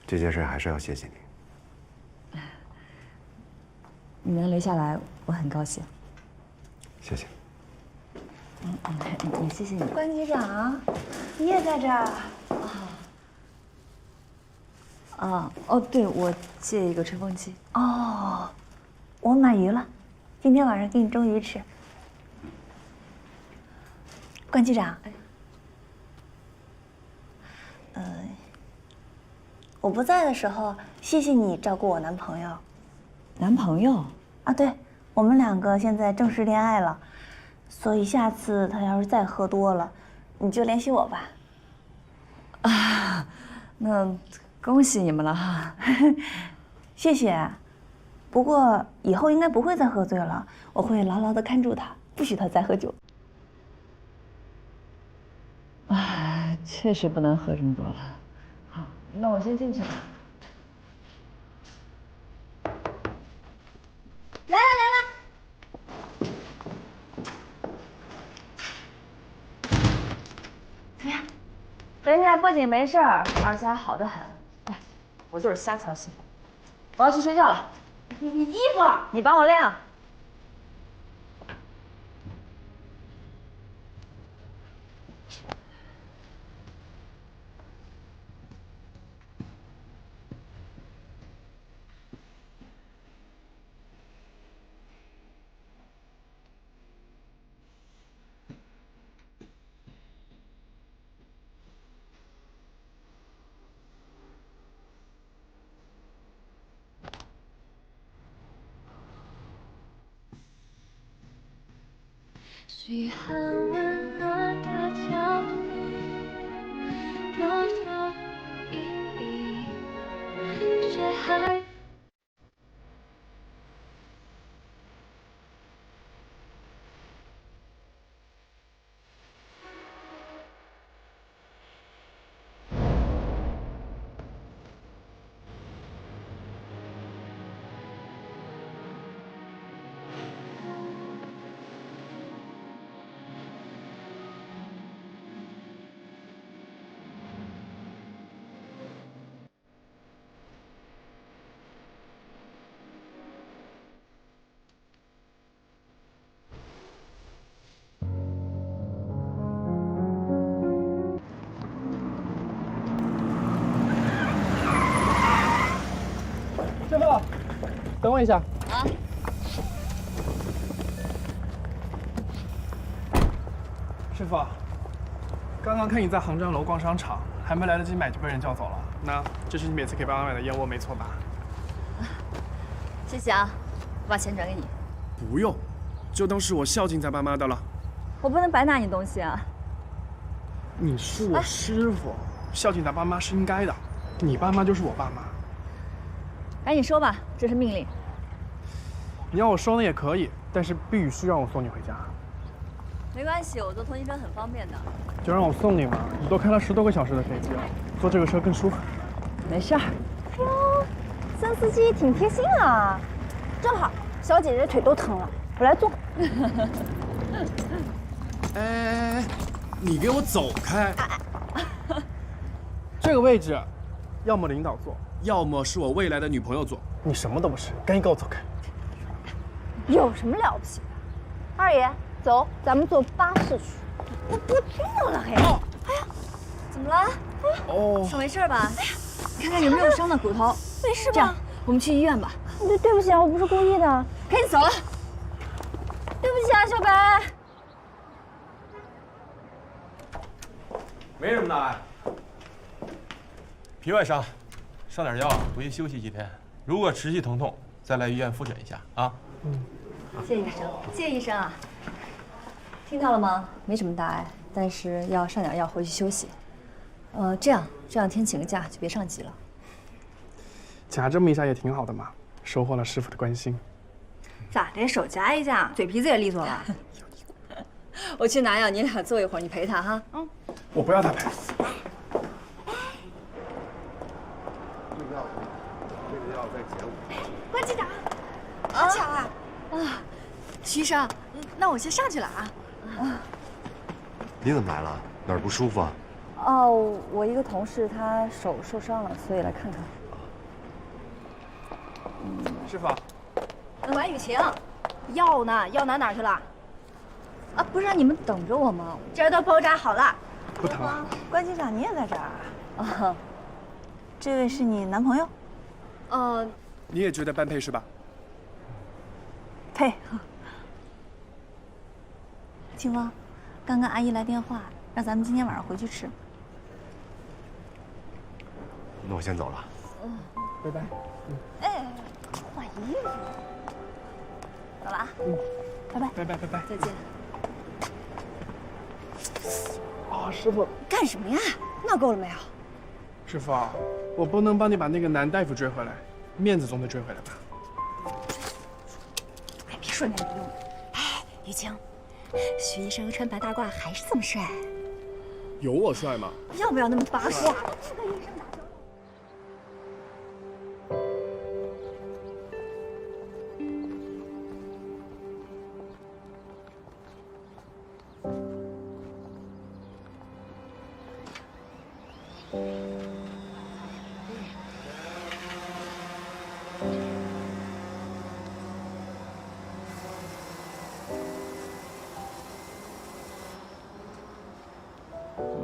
这件事还是要谢谢你。你能留下来，我很高兴。谢谢。也谢谢你。关局长，你也在这儿啊？哦，对，我借一个吹风机。哦，我买鱼了，今天晚上给你蒸鱼吃。关局长，我不在的时候，谢谢你照顾我男朋友。男朋友？啊，对，我们两个现在正式恋爱了，所以下次他要是再喝多了，你就联系我吧。啊，那恭喜你们了哈。谢谢。不过以后应该不会再喝醉了，我会牢牢地看住他，不许他再喝酒。啊，确实不能喝这么多了。好，那我先进去了。来了。怎么样？人家不仅没事儿，而且还好得很。哎，我就是瞎操心。我要去睡觉了。你衣服，你帮我晾。嘘寒问暖的脚步，偷偷依依，却还。师傅，等我一下。啊。师傅，刚刚看你在杭州楼逛商场，还没来得及买就被人叫走了。那这是你每次给爸妈买的燕窝，没错吧？谢谢啊，我把钱转给你。不用，就当是我孝敬咱爸妈的了。我不能白拿你东西啊。你是我师傅，孝敬咱爸妈是应该的。你爸妈就是我爸妈。赶紧说吧，这是命令。你要我收呢也可以，但是必须让我送你回家。没关系，我坐通勤车很方便的。就让我送你嘛，你都开了10多个小时的飞机了，坐这个车更舒服。没事儿。哎呦，孙司机挺贴心啊，正好小姐姐腿都疼了，我来坐。哎，你给我走开！这个位置，要么领导坐，要么是我未来的女朋友坐。你什么都不是，赶紧给我走开！有什么了不起的？二爷，走，咱们坐巴士去。我不坐了，嘿！哎呀，怎么了？哦，手没事吧？哎呀，看看有没有伤到骨头。没事吧？这样，我们去医院吧。对不起啊，我不是故意的。赶紧走了。对不起啊，小白。没什么大碍，皮外伤，上点药，回去休息几天。如果持续疼痛，再来医院复诊一下啊。谢医生，谢医生啊。听到了吗？没什么大碍，但是要上点药，回去休息。这两天请个假，就别上机了。夹这么一下也挺好的嘛，收获了师傅的关心。咋的？手夹一夹，嘴皮子也利索了。我去拿药，你俩坐一会儿，你陪他哈。嗯。我不要他陪。这个药再减5。关机长，好巧啊！啊，徐医生，那我先上去了啊。你怎么来了？哪儿不舒服啊？哦，我一个同事他手受伤了，所以来看看。师傅。王雨晴，药呢？药拿哪儿去了？啊，不是让你们等着我吗？这儿都包扎好了。不疼了。关机长，你也在这儿啊？这位是你男朋友？你也觉得般配是吧？配。清风，刚刚阿姨来电话，让咱们今天晚上回去吃。那我先走了。拜拜。哎，换衣服。走了啊。拜拜。拜拜拜拜。再见。啊，师傅。干什么呀？闹够了没有？师傅，我不能帮你把那个男大夫追回来，面子总得追回来吧？哎，别说那没用的。哎，雨晴，徐医生穿白大褂还是这么帅？有我帅吗？要不要那么八卦？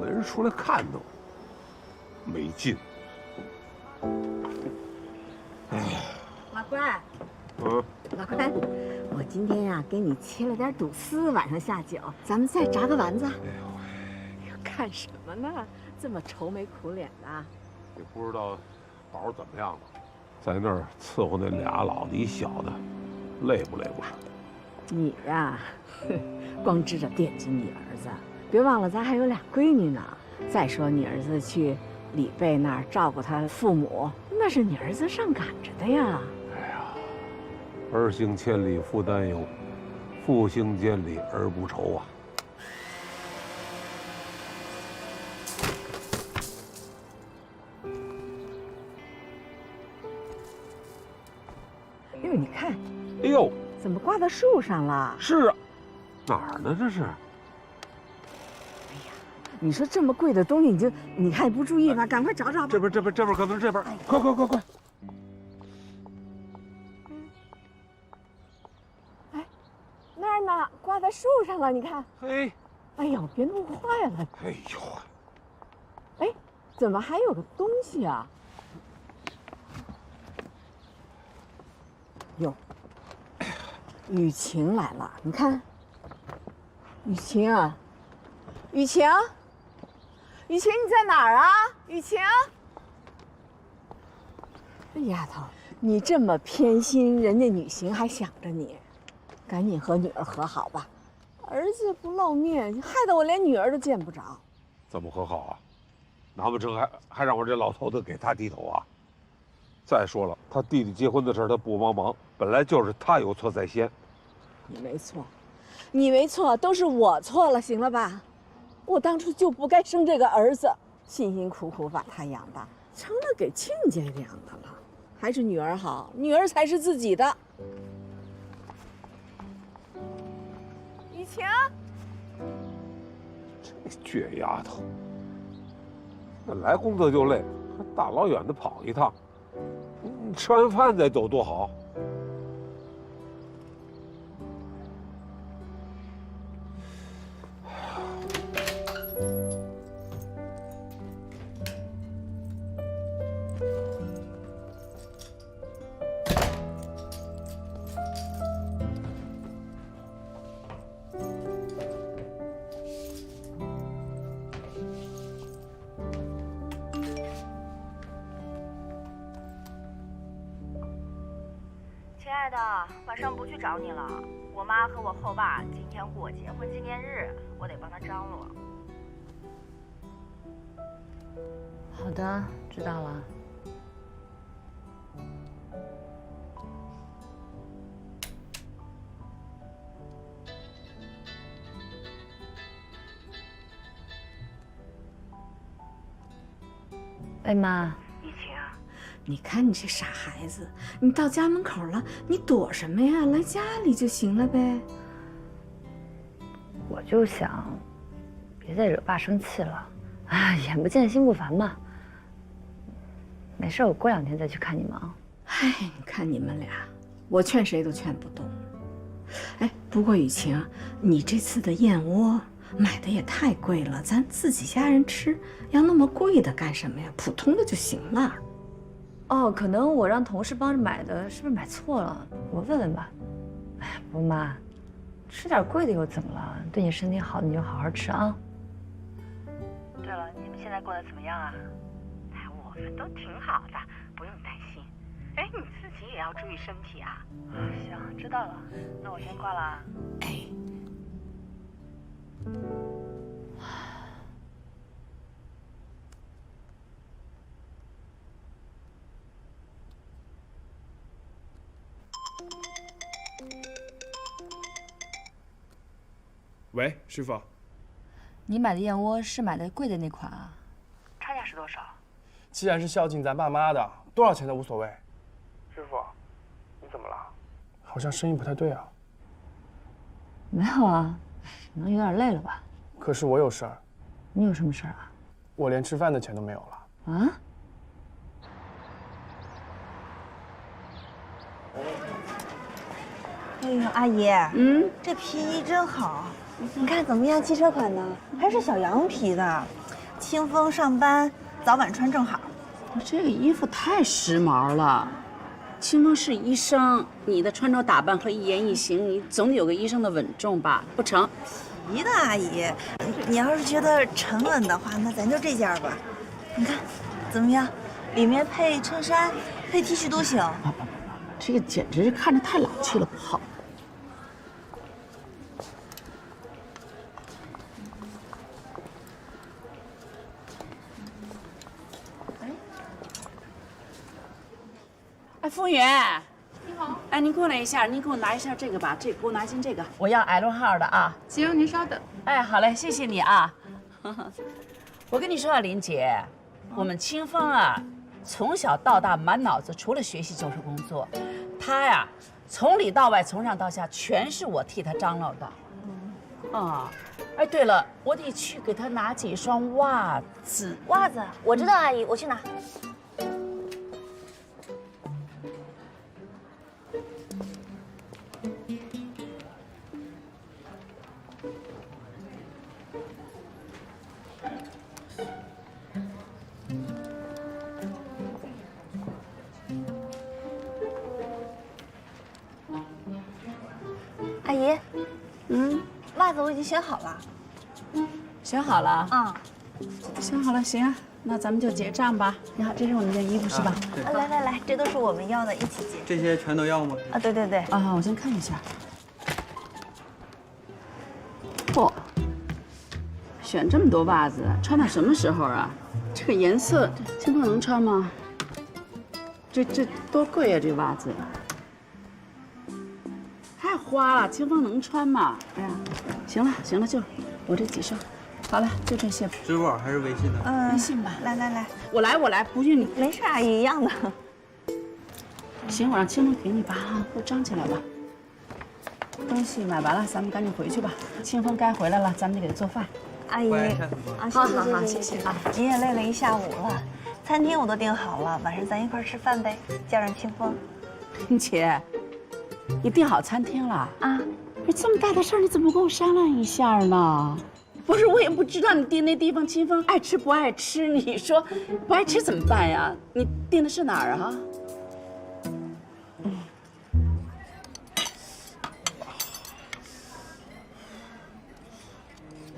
没人出来看都没劲。老乖，老乖，我今天呀给你切了点肚丝，晚上下酒，咱们再炸个丸子。哎呦，干什么呢？这么愁眉苦脸的。也不知道宝怎么样了，在那儿伺候那俩老的一小的，累不累不是？你呀，光知道惦记你儿子，别忘了咱还有俩闺女呢。再说你儿子去李贝那儿照顾他父母，那是你儿子上赶着的呀。哎呀，儿行千里父担忧，父行千里儿不愁啊。哎呦，你看，哎呦，怎么挂到树上了？是啊，哪儿呢这是？你说这么贵的东西，你还不注意吗？赶快找找吧。这边，可能这边，快！哎，那儿呢，挂在树上了，你看。嘿，哎呦，别弄坏了。哎呦，哎，怎么还有个东西啊？哟，雨晴来了，你看。雨晴啊，雨晴。雨晴，你在哪儿啊？雨晴，这丫头，你这么偏心，人家女行还想着你，赶紧和女儿和好吧。儿子不露面，害得我连女儿都见不着。怎么和好啊？难不成还让我这老头子给他低头啊？再说了，他弟弟结婚的事他不帮忙，本来就是他有错在先。你没错，你没错，都是我错了，行了吧？我当初就不该生这个儿子，辛辛苦苦把他养大，成了给亲家养的了。还是女儿好，女儿才是自己的。雨晴，这倔丫头，本来工作就累，还大老远的跑一趟，你吃完饭再走多好。亲爱的，晚上不去找你了。我妈和我后爸今天过结婚纪念日，我得帮他张罗。好的，知道了。哎妈，你看你这傻孩子，你到家门口了，你躲什么呀？来家里就行了呗。我就想，别再惹爸生气了。哎，眼不见心不烦嘛。没事，我过2天再去看你们啊。哎，你看你们俩，我劝谁都劝不动。哎，不过雨晴，你这次的燕窝买的也太贵了，咱自己家人吃，要那么贵的干什么呀？普通的就行了。哦，可能我让同事帮着买的，是不是买错了？我问问吧。哎，不，妈，吃点贵的又怎么了？对你身体好，你就好好吃啊。对了，你们现在过得怎么样啊？哎，我们都挺好的，不用担心。哎，你自己也要注意身体啊。行，知道了，那我先挂了啊。哎。喂，师傅。你买的燕窝是买的贵的那款啊？差价是多少？既然是孝敬咱爸妈的，多少钱都无所谓。师傅，你怎么了？好像声音不太对啊。没有啊，可能有点累了吧。可是我有事儿。你有什么事儿啊？我连吃饭的钱都没有了。啊？哎呦，阿姨，这皮衣真好，你看怎么样？汽车款呢？还是小羊皮的，清风上班早晚穿正好。这个衣服太时髦了。清风是医生，你的穿着打扮和一言一行，你总得有个医生的稳重吧？不成？皮的，阿姨，你要是觉得沉稳的话，那咱就这件吧。你看，怎么样？里面配衬衫、配 T 恤都行。这个简直是看着太老气了，不好。哎，服务员，你好。哎，您过来一下，您给我拿一下这个吧，给我拿一斤这个，我要 L 号的啊。行，您稍等。哎，好嘞，谢谢你啊。我跟你说啊，林姐，我们清风啊，从小到大满脑子除了学习就是工作，他呀，从里到外，从上到下，全是我替他张罗的。啊，哎，对了，我得去给他拿几双袜子。袜子，我知道，阿姨，我去拿。阿姨，袜子我已经选好了。选好了啊？选好了，行啊，那咱们就结账吧。你好，这是我们的衣服是吧？来来来，这都是我们要的，一起结。这些全都要吗？啊，对对对。啊，我先看一下。嚯，选这么多袜子，穿到什么时候啊？这个颜色，清风能穿吗？这多贵呀，这袜子太花了，清风能穿吗？哎呀，行了，就我这几身，好了，就这些。支付宝还是微信呢？微信吧。来，我来，不用你。没事，阿姨一样的。行，我让清风给你吧，给我张起来吧。东西买完了，咱们赶紧回去吧。清风该回来了，咱们得给他做饭。阿姨，好，谢谢啊！您也累了一下午了，餐厅我都订好了，晚上咱一块吃饭呗，叫上清风。姐，你订好餐厅了啊？这么大的事儿，你怎么不跟我商量一下呢？不是，我也不知道你订那地方清风爱吃不爱吃，你说不爱吃怎么办呀？你订的是哪儿啊？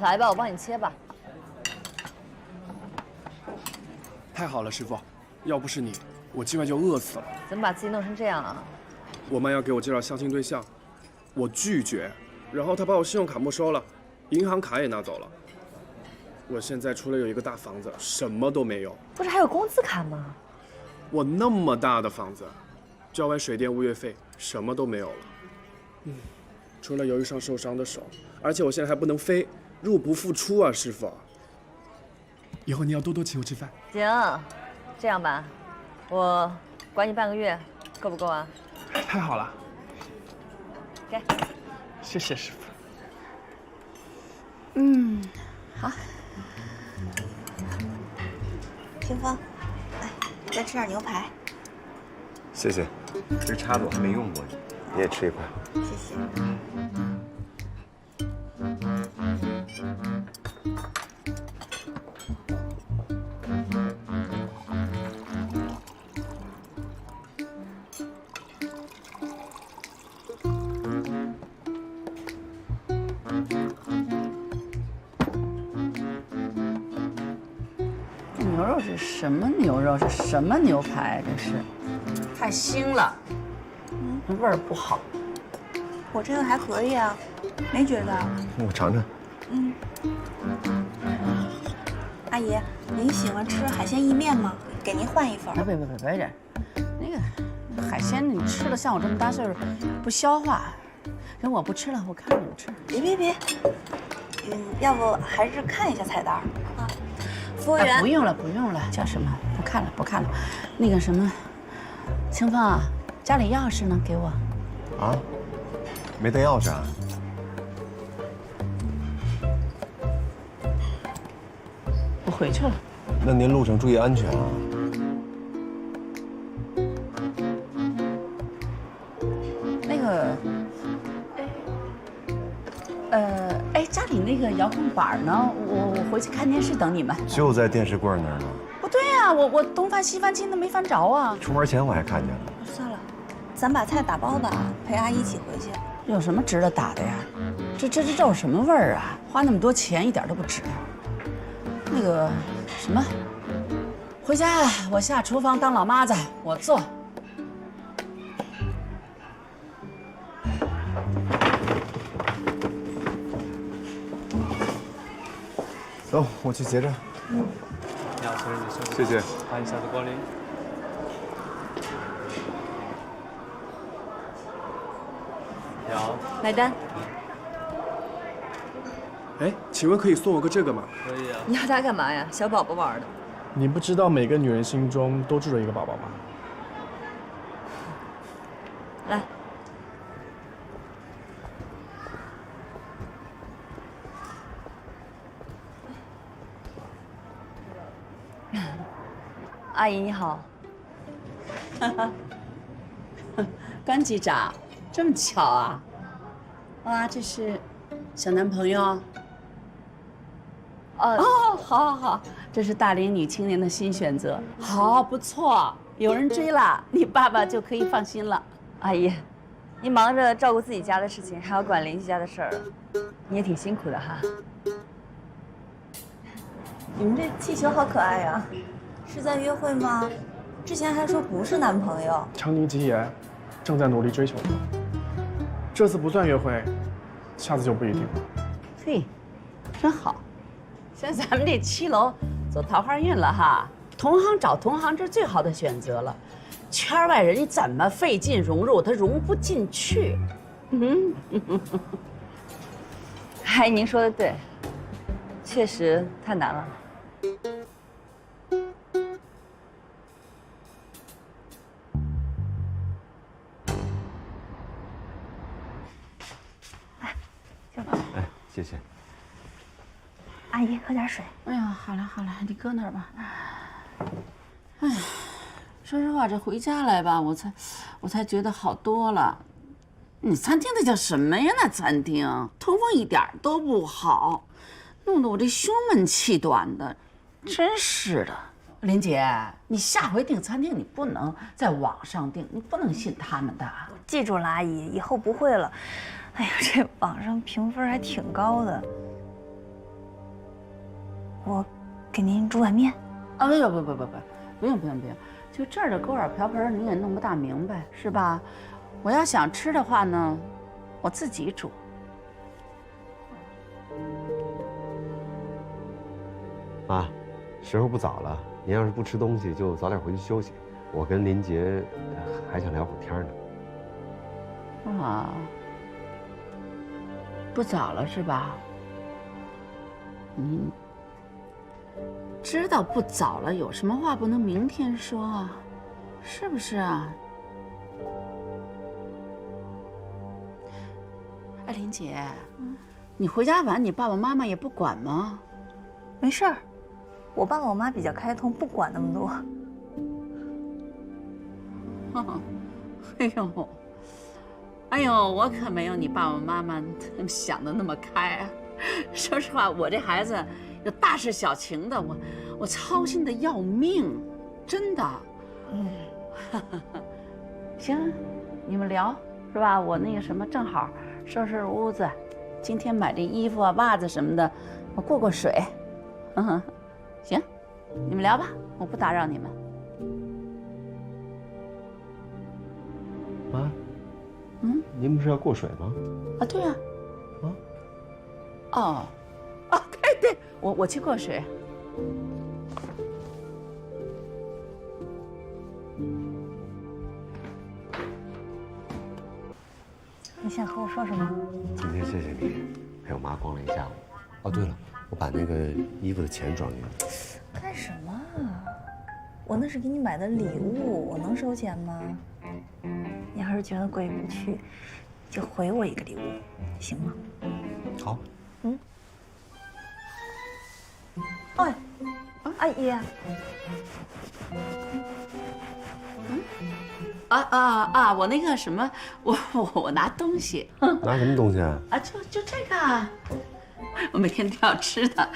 来吧，我帮你切吧。太好了，师傅，要不是你，我今晚就饿死了。怎么把自己弄成这样啊？我妈要给我介绍相亲对象，我拒绝，然后她把我信用卡没收了，银行卡也拿走了。我现在除了有一个大房子，什么都没有。不是还有工资卡吗？我那么大的房子，交完水电物业费，什么都没有了。除了由于上受伤的手，而且我现在还不能飞。入不敷出啊，师傅！以后你要多多请我吃饭。行，这样吧，我管你半个月，够不够啊？太好了，给，谢谢师傅。好。清风，来，再吃点牛排。谢谢，这叉子我还没用过呢，你也吃一块。谢谢。牛肉是什么牛肉？是什么牛排？这是太腥了，味儿不好。我这个还可以啊，没觉得。我尝尝。阿姨，您喜欢吃海鲜意面吗？给您换一份。别，那个海鲜你吃了，像我这么大岁数不消化，人我不吃了，我看着你们吃。别，要不还是看一下菜单啊。服务员，不用了，叫什么？不看了。那个什么，清风啊，家里钥匙呢？给我。啊？没带钥匙啊？我回去了。那您路上注意安全啊。那个，家里那个遥控板呢？我回去看电视等你们。就在电视柜那儿呢。不对呀，我东翻西翻，今天没翻着啊。出门前我还看见了。算了，咱把菜打包吧，陪阿姨一起回去。有什么值得打的呀？这有什么味儿啊？花那么多钱一点都不值。那个什么，回家我下厨房当老妈子，我做。走，我去结账。你好，先生，你谢谢，欢迎下次光临。你好，买单。哎，请问可以送我个这个吗？可以啊。你要它干嘛呀？小宝宝玩的。你不知道每个女人心中都住着一个宝宝吗？来。阿姨你好。关机长，这么巧啊？哇，这是小男朋友？好，这是大龄女青年的新选择，好，不错，有人追了，你爸爸就可以放心了。阿姨，你忙着照顾自己家的事情，还要管邻居家的事儿，你也挺辛苦的哈。你们这气球好可爱呀，是在约会吗？之前还说不是男朋友。长宁吉言，正在努力追求他。这次不算约会，下次就不一定了。嘿，真好。现在咱们这7楼走桃花运了哈，同行找同行，这是最好的选择了。圈外人你怎么费劲融入，他融不进去。哎，您说的对，确实太难了。哎，谢谢。阿姨，喝点水。哎呀，好了好了，你搁那儿吧。哎呀，说实话，这回家来吧，我才觉得好多了。你餐厅那叫什么呀？那餐厅通风一点都不好，弄得我这胸闷气短的，真是的。林姐，你下回订餐厅你不能在网上订，你不能信他们的。记住了，阿姨，以后不会了。哎呀，这网上评分还挺高的。我给您煮碗面。啊，不用，就这儿的锅碗瓢盆你也弄不大明白，是吧？我要想吃的话呢，我自己煮。妈，时候不早了，您要是不吃东西，就早点回去休息。我跟林杰还想聊会儿天呢。啊，不早了是吧？你知道不早了，有什么话不能明天说啊？是不是啊？哎，林姐，你回家晚，你爸爸妈妈也不管吗？没事儿，我爸我妈比较开通，不管那么多。哎呦，我可没有你爸爸妈妈想的那么开啊！说实话，我这孩子有大事小情的，我操心的要命，真的。行，你们聊是吧？我那个什么，正好收拾屋子，今天买这衣服啊、袜子什么的，我过水。行，你们聊吧，我不打扰你们。妈，您不是要过水吗？啊，对啊。对，我去过水。你想和我说什么？今天谢谢你陪我妈逛了一下午。哦，对了，我把那个衣服的钱转给你。干什么啊？我那是给你买的礼物，我能收钱吗？你要是觉得过意不去，就回我一个礼物，行吗？好。哎，阿姨。我那个什么，我拿东西。拿什么东西啊？啊，就这个啊，我每天都要吃的。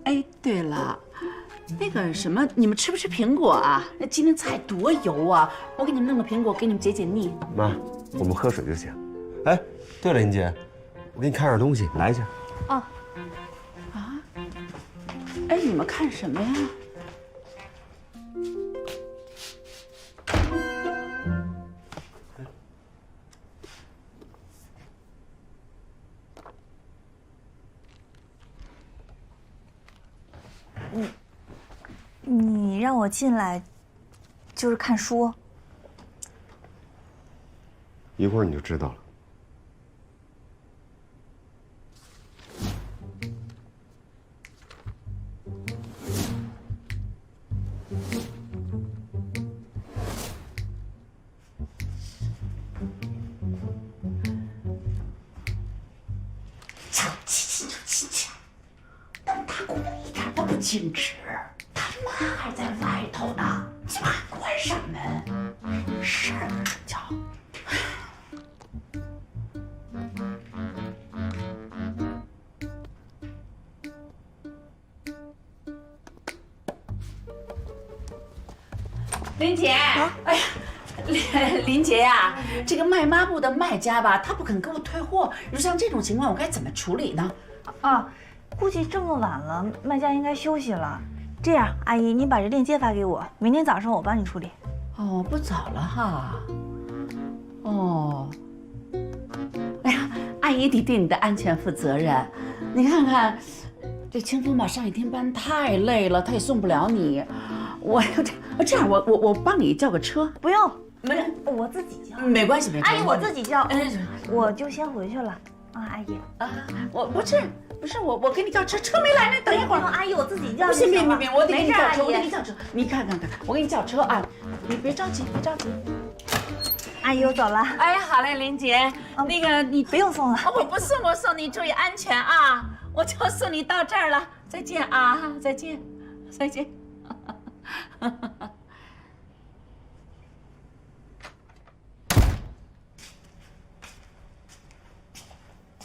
哎，对了，那个什么，你们吃不吃苹果啊？那今天菜多油啊！我给你们弄个苹果，给你们解解腻。妈，我们喝水就行。哎，对了，林姐，我给你看点东西，来一下。哦。哎，你们看什么呀？你让我进来，就是看书。一会儿你就知道了。矜持，他妈还在外头呢，怎么还关上门？事儿叫。林姐，哎呀，林姐呀，这个卖抹布的卖家吧，他不肯给我退货。你说像这种情况，我该怎么处理呢？估计这么晚了，卖家应该休息了。这样，阿姨，你把这链接发给我，明天早上我帮你处理。哦，不早了哈。哦。哎呀，阿姨得对你的安全负责任。你看看，这清风吧上一天班太累了，他也送不了你。我这样，我帮你叫个车。不用，没，我自己叫。没关系，没关系。阿姨，我自己叫。我就先回去了。啊，阿姨。啊，我不是我给你叫车，车没来呢，等一会儿。阿姨，我自己叫。不行，别，我得给你叫车，我给你叫车。你看，我给你叫车啊，你别着急，别着急。阿姨，我走了。哎，好嘞，林姐，那个你不用送了。我不送，我送你注意安全啊！我就送你到这儿了，再见啊，再见。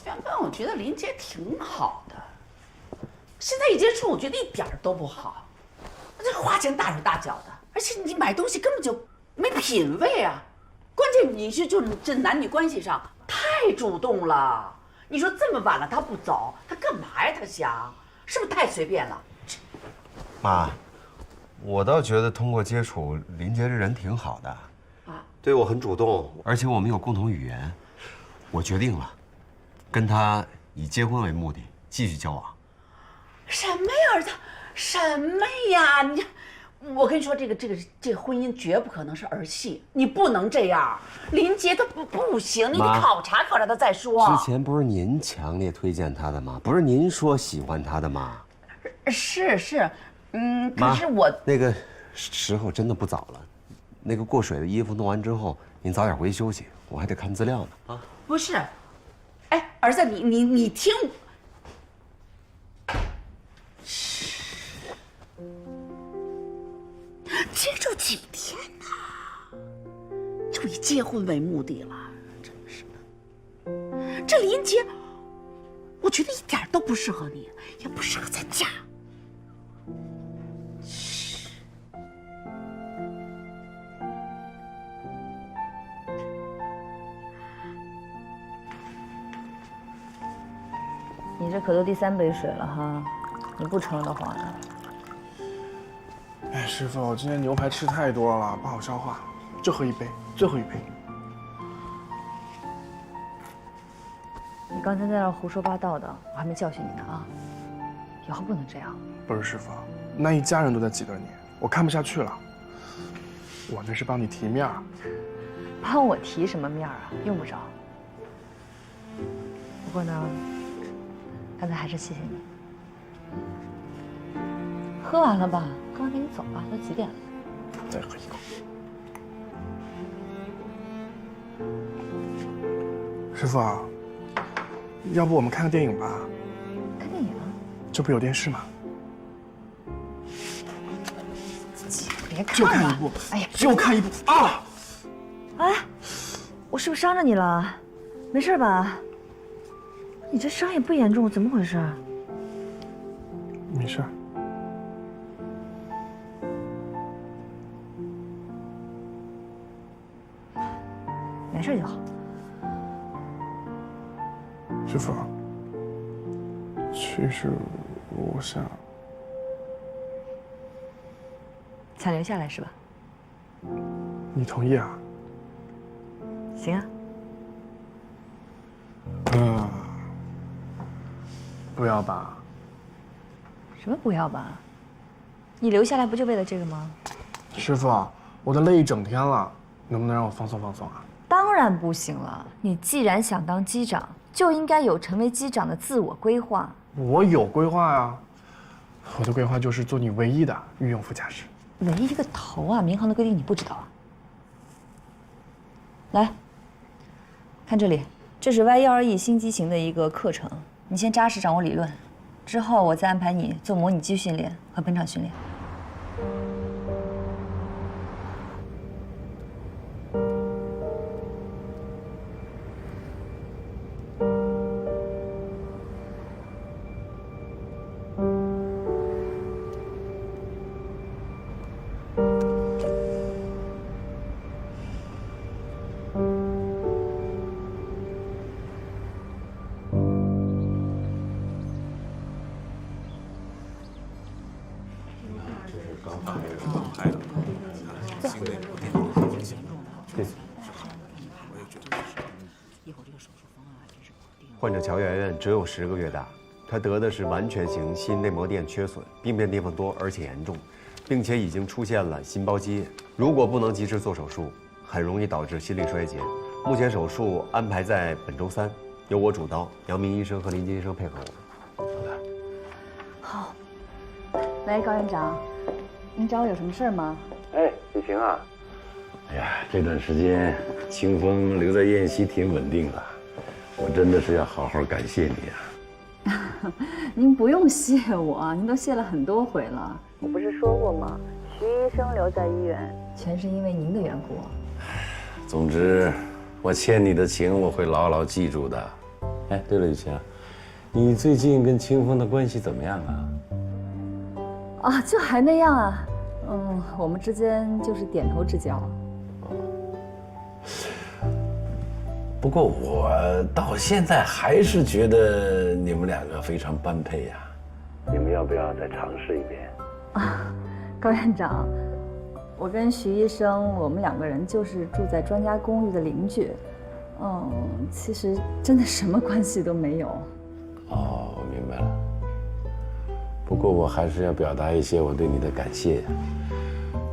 原本我觉得林杰挺好的，现在一接触，我觉得一点都不好。这花钱大手大脚的，而且你买东西根本就没品位啊！关键你是就是这男女关系上太主动了。你说这么晚了他不走，他干嘛呀？他想，是不是太随便了？妈，我倒觉得通过接触，林杰这人挺好的，对我很主动，而且我们有共同语言。我决定了，跟他以结婚为目的继续交往。什么呀，儿子？什么呀？你，我跟你说，这个婚姻绝不可能是儿戏，你不能这样。林杰他不行，你得考察考察他再说。之前不是您强烈推荐他的吗？不是您说喜欢他的吗？是，可是我那个时候真的不早了，那个过水的衣服弄完之后，您早点回去休息，我还得看资料呢啊。不是，哎，儿子，你听。接触几天呐，就以结婚为目的了，真是的。这林杰，我觉得一点都不适合你，也不适合咱家。你这可都第3杯水了哈，你不撑的话呢？哎，师傅，我今天牛排吃太多了，不好消化，就喝一杯，最后一杯。你刚才在那胡说八道的，我还没教训你呢啊！以后不能这样。不是师傅，那一家人都在挤兑你，我看不下去了。我那是帮你提面儿。帮我提什么面啊？用不着。不过呢，刚才还是谢谢你。喝完了吧？喝完赶紧走吧，都几点了？再喝一口。师傅啊，要不我们看个电影吧？看电影？这不有电视吗？别看了，就看一部，哎呀，就看一部啊！哎，我是不是伤着你了？没事吧？你这伤也不严重，怎么回事？没事。没事就好。师傅，其实我想留下来是吧？你同意啊？行啊。不要吧？什么不要吧？你留下来不就为了这个吗？师傅，我都累一整天了，能不能让我放松放松啊？当然不行了。你既然想当机长，就应该有成为机长的自我规划。我有规划呀，我的规划就是做你唯一的御用副驾驶。唯一个头啊！民航的规定你不知道啊？来，看这里，这是 Y121新机型的一个课程，你先扎实掌握理论，之后我再安排你做模拟机训练和本场训练。患者乔媛媛只有10个月大，她得的是完全型心内膜垫缺损，病变地方多而且严重，并且已经出现了心包积液。如果不能及时做手术，很容易导致心力衰竭。目前手术安排在本周3，由我主刀，杨明医生和林金医生配合我。好。喂，高院长，您找我有什么事儿吗？哎，雨晴啊，哎呀，这段时间清风留在燕西挺稳定的，我真的是要好好感谢你啊。您不用谢我，您都谢了很多回了。我不是说过吗？徐医生留在医院，全是因为您的缘故。总之，我欠你的情我会牢牢记住的。哎，对了，雨晴，你最近跟清风的关系怎么样啊？啊，就还那样啊。我们之间就是点头之交。不过我到现在还是觉得你们两个非常般配呀。你们要不要再尝试一遍？啊，高院长，我跟徐医生，我们2个人就是住在专家公寓的邻居。其实真的什么关系都没有。哦，我明白了。不过我还是要表达一些我对你的感谢。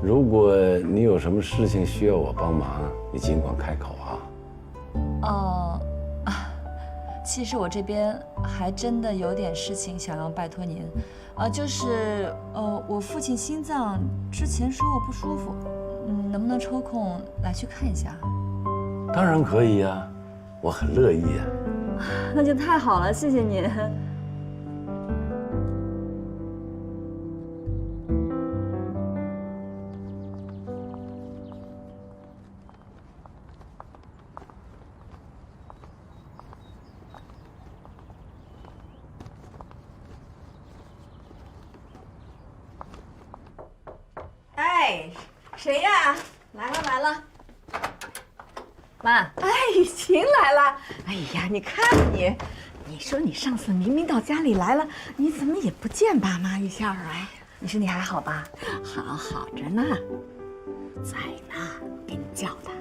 如果你有什么事情需要我帮忙，你尽管开口啊。其实我这边还真的有点事情想要拜托您，就是我父亲心脏之前说过不舒服，能不能抽空来去看一下？当然可以呀，我很乐意呀。那就太好了，谢谢您。谁呀？来了。妈，哎，雨晴来了。哎呀，你看你，你说你上次明明到家里来了，你怎么也不见爸妈一下啊？哎，你说你还好吧？好着呢，在呢，给你叫他。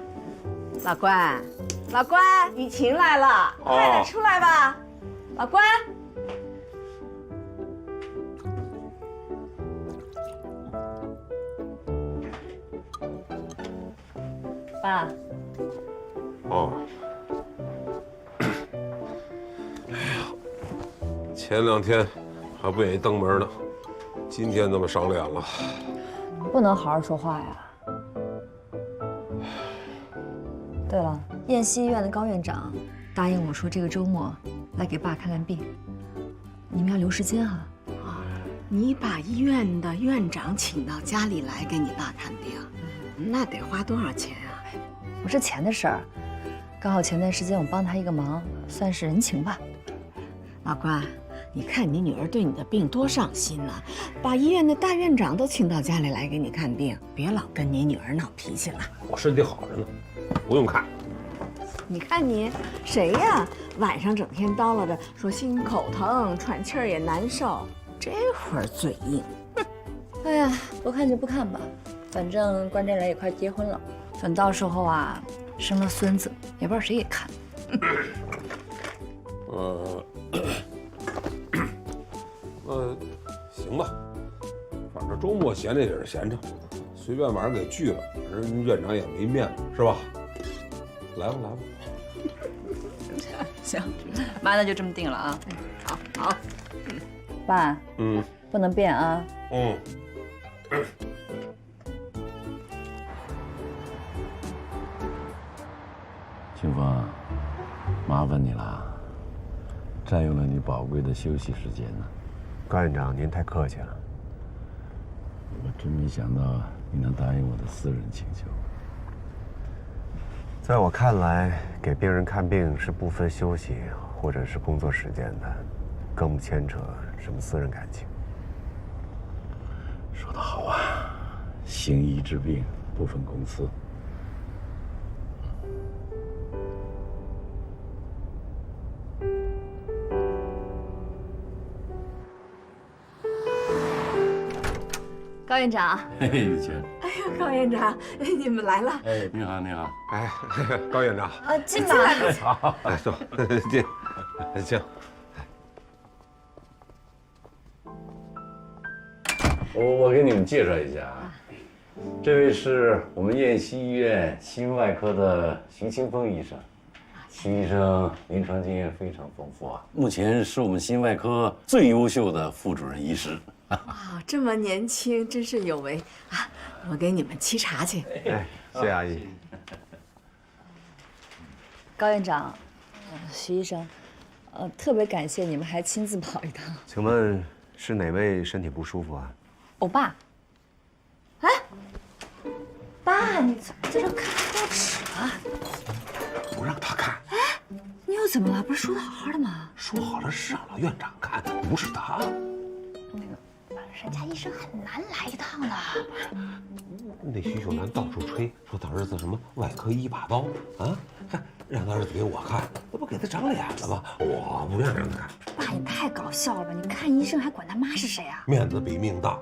老关，雨晴来了，快点出来吧，老关。爸。哦。哎呀，前2天还不愿意登门呢，今天怎么赏脸了？不能好好说话呀。对了，燕西医院的高院长答应我说这个周末来给爸看看病，你们要留时间啊。你把医院的院长请到家里来给你爸看病，那得花多少钱啊？不是钱的事儿，刚好前段时间我帮他一个忙，算是人情吧。老关，你看你女儿对你的病多上心啊，把医院的大院长都请到家里来给你看病，别老跟你女儿闹脾气了。我身体好着呢，不用看。你看你，谁呀？晚上整天叨唠着说心口疼、喘气儿也难受，这会儿嘴硬。哎呀，不看就不看吧，反正关键人也快结婚了。等到时候啊，生了孙子，也不知道谁给看。行吧，反正周末闲着也是闲着，随便晚上给拒了，人院长也没面子，是吧？来吧。行，妈，那就这么定了啊。好。爸，不能变啊。清风，麻烦你了，占用了你宝贵的休息时间呢。高院长，您太客气了。我真没想到你能答应我的私人请求。在我看来，给病人看病是不分休息或者是工作时间的，更不牵扯什么私人感情。说得好啊，行医治病不分公司。高院长，雨晴。哎呀，高院长，你们来了。哎，你好。哎，高院长。进吧。好，来坐，进，请。我给你们介绍一下啊，这位是我们燕西医院心外科的邢清风医生。邢医生临床经验非常丰富啊，目前是我们心外科最优秀的副主任医师。哇，这么年轻，真是有为啊！我给你们沏茶去。哎，谢谢阿姨。高院长，徐医生，特别感谢你们还亲自跑一趟。请问是哪位身体不舒服啊？欧巴，哎，爸，你怎么在这看报纸啊？不让他看。哎，你又怎么了？不是说的好好的吗？说好了是让老院长看，不是他。人家医生很难来一趟的。那徐秀兰到处吹，说他儿子什么外科一把刀啊，让他儿子给我看，那不给他长脸了吗？我不愿意让他看。爸，你太搞笑了吧！你看医生还管他妈是谁啊？面子比命大。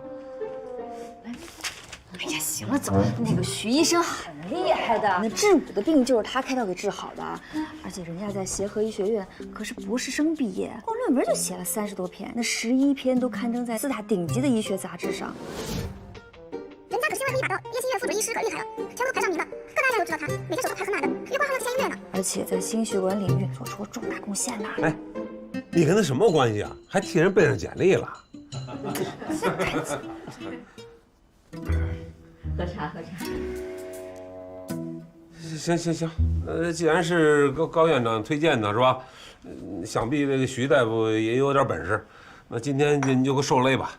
哎呀，行了，走。那个徐医生很厉害的，那治5的病就是他开刀给治好的，而且人家在协和医学院可是博士生毕业，光论文就写了30多篇，那11篇都刊登在4大顶级的医学杂志上。人家可是外科一把刀，燕西医院副主任医师可厉害了，全国排上名的，各大家都知道他，每天手都排河马的，月光还要签医院呢。而且在心血管领域做出了重大贡献呢。哎，你跟他什么关系啊？还替人背上简历了？喝茶，喝茶。行，既然是高院长推荐的，是吧？想必这个徐大夫也有点本事。那今天您就给受累吧。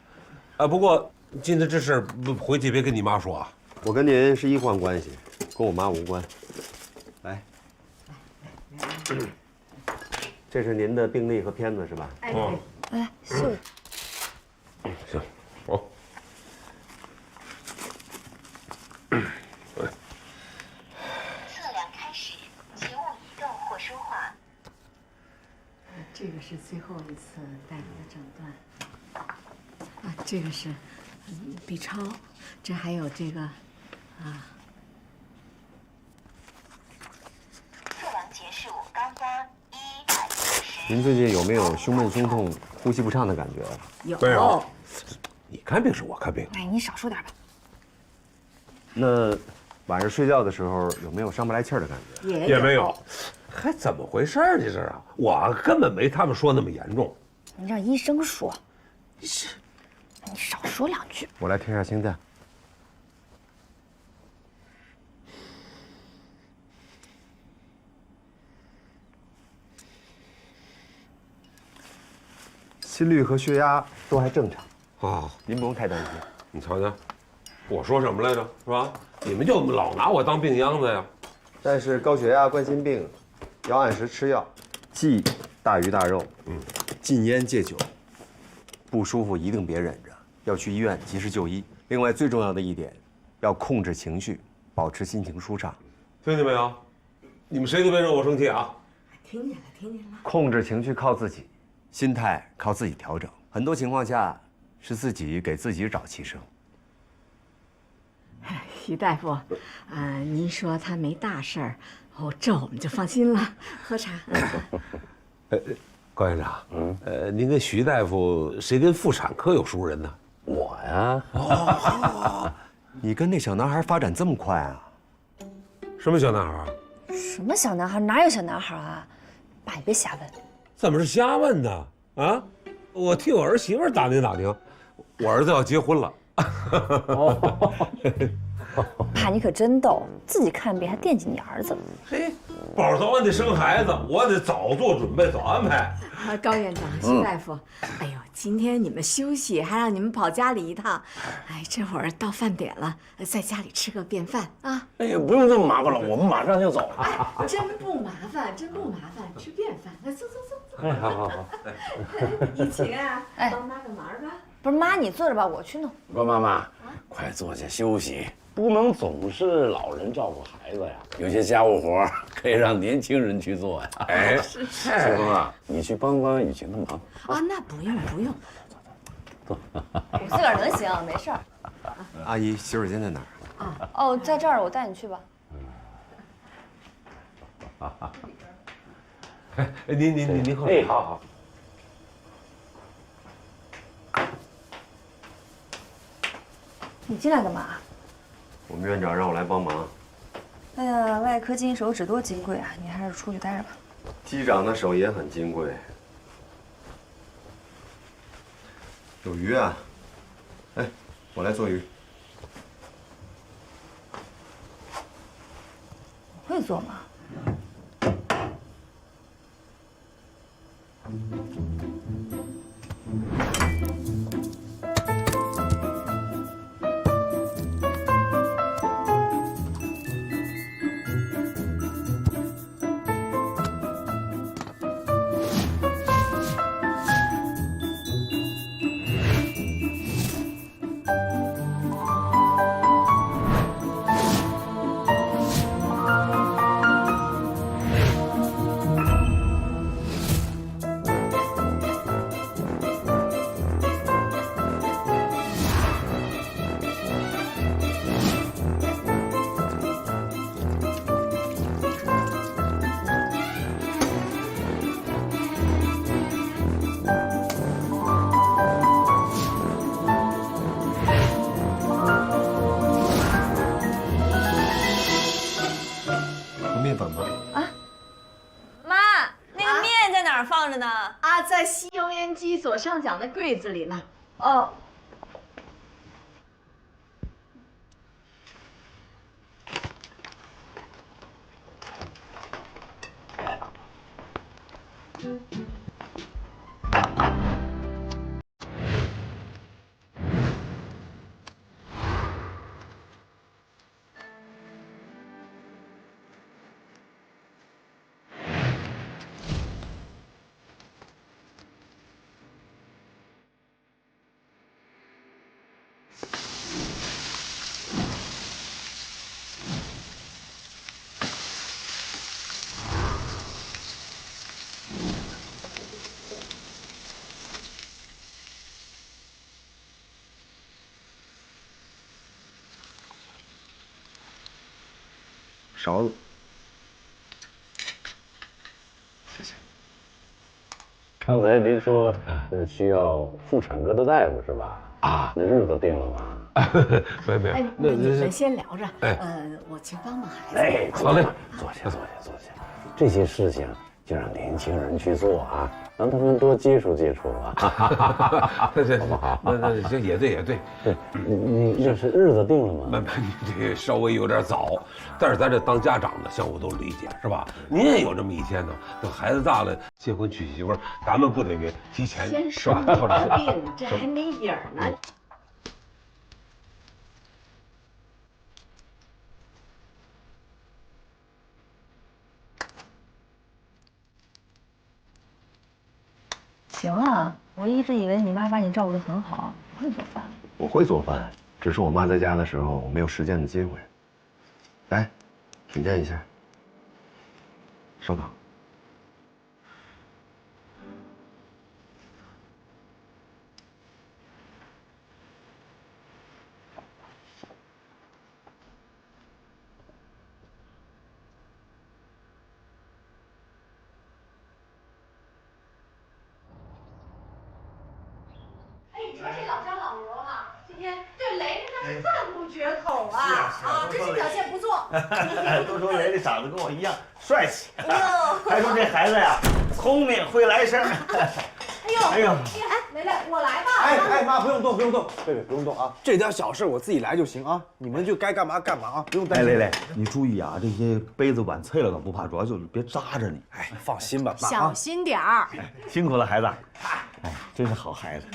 啊，不过今天这事儿回去别跟你妈说啊。我跟您是医患关系，跟我妈无关。来，这是您的病历和片子是吧？哎，来秀。行，好。测量开始，请勿移动或说话。这个是最后一次大夫的诊断。啊，这个是B 超，这还有这个啊。测量结束，高压140。您最近有没有胸闷、胸痛、呼吸不畅的感觉？有。没有。你看病是我看病。哎，你少说点吧。那晚上睡觉的时候有没有上不来气儿的感觉？也没有。还怎么回事儿？这是啊，我根本没他们说那么严重。你让医生说。是。你少说2句。我来听下心脏。心率和血压都还正常啊，您不用太担心。你瞧瞧，我说什么来着？是吧？你们就老拿我当病秧子呀。但是高血压、冠心病，要按时吃药，忌大鱼大肉，禁烟戒酒。不舒服一定别忍着，要去医院及时就医。另外最重要的一点，要控制情绪，保持心情舒畅。听见没有？你们谁都别惹我生气啊！听见了，听见了。控制情绪靠自己，心态靠自己调整。很多情况下是自己给自己找气声。徐大夫，您说他没大事儿，这我们就放心了。喝茶。高院长，您跟徐大夫谁跟妇产科有熟人呢？我呀。哦，你跟那小男孩发展这么快啊？什么小男孩？什么小男孩？哪有小男孩啊？爸，你别瞎问。怎么是瞎问呢？啊，我替我儿媳妇打听打听，我儿子要结婚了。爸，你可真逗，自己看病还惦记你儿子。嘿，宝早晚得生孩子，我得早做准备，早安排。高院长、徐大夫，哎呦，今天你们休息，还让你们跑家里一趟。哎，这会儿到饭点了，在家里吃个便饭啊。哎呀，不用这么麻烦了，我们马上就走。哎，真不麻烦，真不麻烦，吃便饭。来，走。哎，好。一起啊，帮妈个忙吧。不是妈，你坐着吧，我去弄。关妈妈，快坐下休息，不能总是老人照顾孩子呀。有些家务活可以让年轻人去做呀。哎，是。清风啊，你去帮帮雨晴的忙。啊，那不用。坐。我自个儿能行，没事儿。阿姨，洗手间在哪儿？哦，在这儿，我带你去吧。哎，您喝。哎，好。你进来干嘛？我们院长让我来帮忙。哎呀，外科金手指多金贵啊！你还是出去待着吧。机长的手也很金贵。有鱼啊！哎，我来做鱼。会做吗？面粉吗？妈，那个面在哪儿放着呢？啊，在吸油烟机左上角的柜子里呢。哦。勺子，谢谢。刚才您说需要妇产科的大夫是吧？啊，那日子定了吗？没有，哎，那你们先聊着。哎，我去帮帮孩子。哎，好嘞，坐下。这些事情就让年轻人去做啊，让他们多接触接触啊，好不好？那这也对。对，你这是日子定了吗？你这稍微有点早，但是咱这当家长的，相互都理解，是吧？您也有这么一天呢。等孩子大了，结婚娶媳妇，咱们不得给提前，先是吧？说你的病，这还没影儿呢。行啊，我一直以为你妈把你照顾得很好，不会做饭。我会做饭，只是我妈在家的时候我没有实践的机会。来，品鉴一下。稍等。你说这老张老罗啊，今天对雷雷那是赞不绝口啊！这次表现不错。都说雷雷长得跟我一样帅气，还说这孩子呀聪明会来事儿。哎呦，雷雷，我来吧。哎，妈，不用动，贝贝不用动啊，这点小事我自己来就行啊，你们就该干嘛干嘛啊，不用担心。雷雷，你注意啊，这些杯子碗碎了倒不怕，主要就是别扎着你。哎，放心吧，妈啊，小心点儿。辛苦了，孩子。哎，真是好孩子。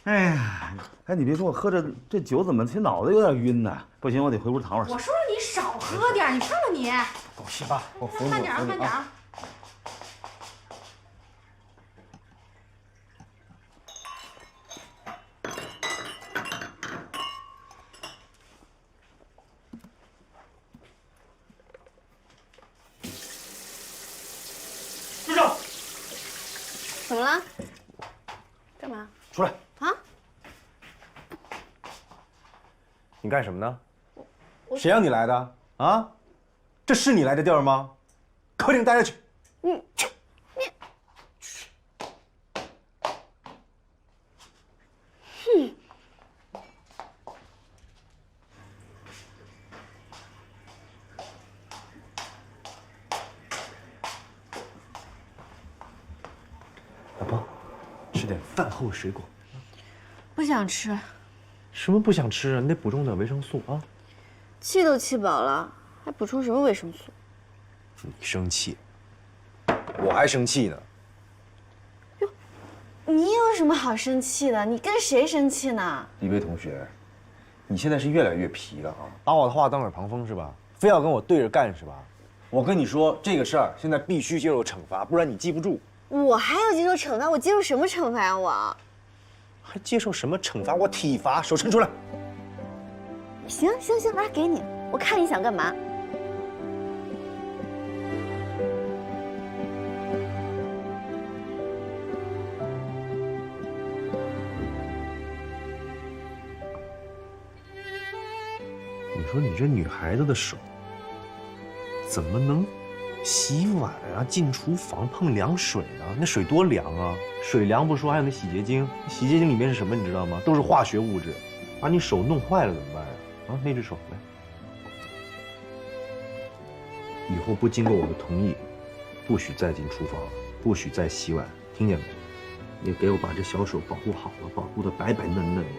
哎呀，哎，你别说，我喝着这酒怎么这脑子有点晕呢？不行，我得回屋躺会儿。我说你少喝点，你看看你。放心吧，我扶你。慢点啊，慢点啊。住手！怎么了？干嘛？出来！啊？你干什么呢？谁让你来的啊？这是你来的地儿吗？客厅待着去。去。哼。点饭后水果。不想吃。什么不想吃啊？你得补充点维生素啊。气都气饱了，还补充什么维生素？你生气，我还生气呢。你有什么好生气的？你跟谁生气呢？李薇同学，你现在是越来越皮了啊！把我的话当耳旁风是吧？非要跟我对着干是吧？我跟你说，这个事儿现在必须接受惩罚，不然你记不住。我还要接受惩罚？我接受什么惩罚呀？我还接受什么惩罚？我体罚，手伸出来。行，来给你，我看你想干嘛。你说你这女孩子的手，怎么能洗碗啊、进厨房碰凉水呢？那水多凉啊！水凉不说，还有那洗洁精，洗洁精里面是什么你知道吗？都是化学物质，把你手弄坏了怎么办呀？啊，那只手来，以后不经过我的同意，不许再进厨房，不许再洗碗，听见没？你给我把这小手保护好了，保护得白白嫩嫩的，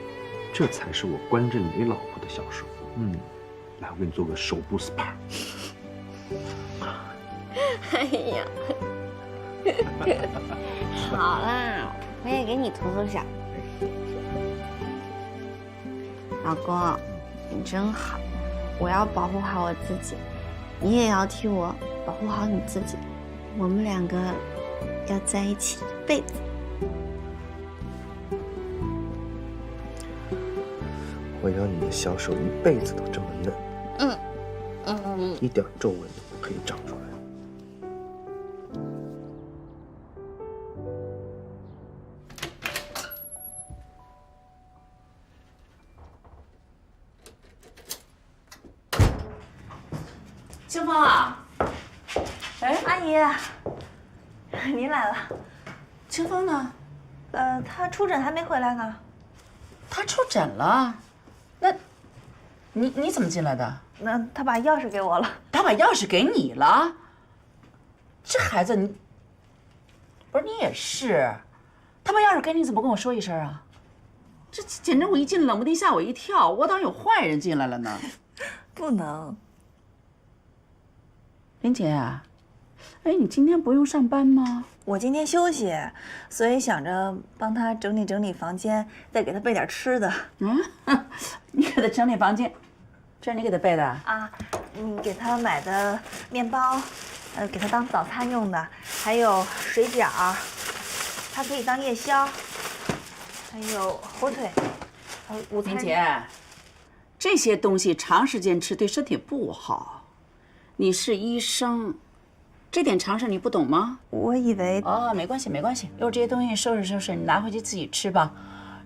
这才是我关震雷老婆的小手。来，我给你做个手部 SPA。哎呀，好啦，我也给你涂上。老公，你真好，我要保护好我自己，你也要替我保护好你自己，我们两个要在一起一辈子。我要你的小手一辈子都这么嫩，一点皱纹都不可以长出来。清风啊，哎，阿姨，您来了。清风呢？他出诊还没回来呢。他出诊了？那，你怎么进来的？那他把钥匙给我了。他把钥匙给你了？这孩子你，不是你也是，他把钥匙给你怎么跟我说一声啊？这简直我一进冷不丁吓我一跳，我当有坏人进来了呢。不能。林姐啊，哎，你今天不用上班吗？我今天休息，所以想着帮他整理整理房间，再给他备点吃的。你给他整理房间，这是你给他备的啊？你给他买的面包，给他当早餐用的，还有水饺，它可以当夜宵，还有火腿，还有午餐。林姐，这些东西长时间吃对身体不好。你是医生，这点常识你不懂吗？我以为没关系没关系，一会儿这些东西收拾收拾，你拿回去自己吃吧。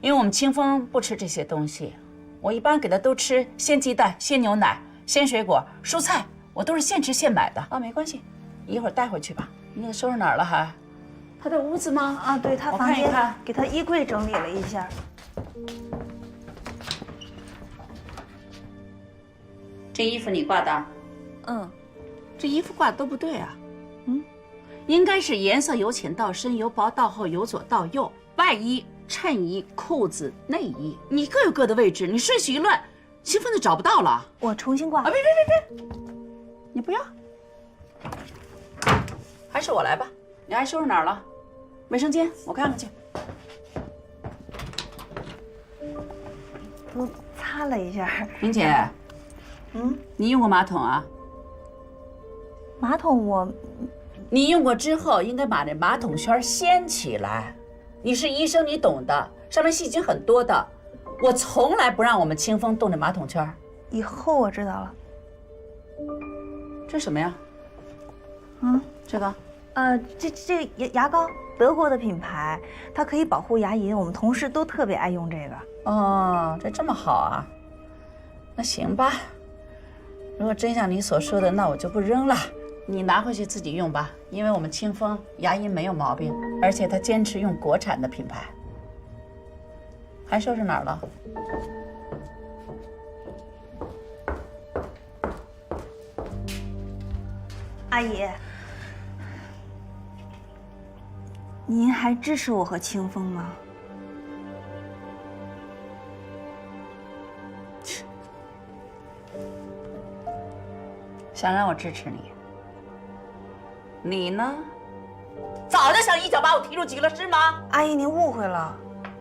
因为我们清风不吃这些东西，我一般给他都吃鲜鸡蛋、鲜牛奶、鲜水果、蔬菜，我都是现吃现买的。没关系，一会儿带回去吧。你给他收拾哪儿了还？他的屋子吗？对，他房间给他衣柜整理了一下。这衣服你挂的？这衣服挂的都不对啊。应该是颜色由浅到深，由薄到厚，由左到右。外衣、衬衣、裤子、内衣，你各有各的位置，你顺序一乱，清风就找不到了。我重新挂。别，你不要，还是我来吧。你还收拾哪儿了？卫生间，我看看去。都擦了一下。林姐，你用过马桶啊？马桶你用过之后，应该把那马桶圈掀起来。你是医生，你懂的，上面细菌很多的。我从来不让我们清风动这马桶圈。以后我知道了。这什么呀？这个？这个牙膏，德国的品牌，它可以保护牙龈，我们同事都特别爱用这个。这么好啊？那行吧。如果真像你所说的，那我就不扔了。你拿回去自己用吧，因为我们清风牙龈没有毛病，而且他坚持用国产的品牌。还收拾哪儿了？阿姨，您还支持我和清风吗？想让我支持你，你呢？早就想一脚把我踢出局了，是吗？阿姨，您误会了，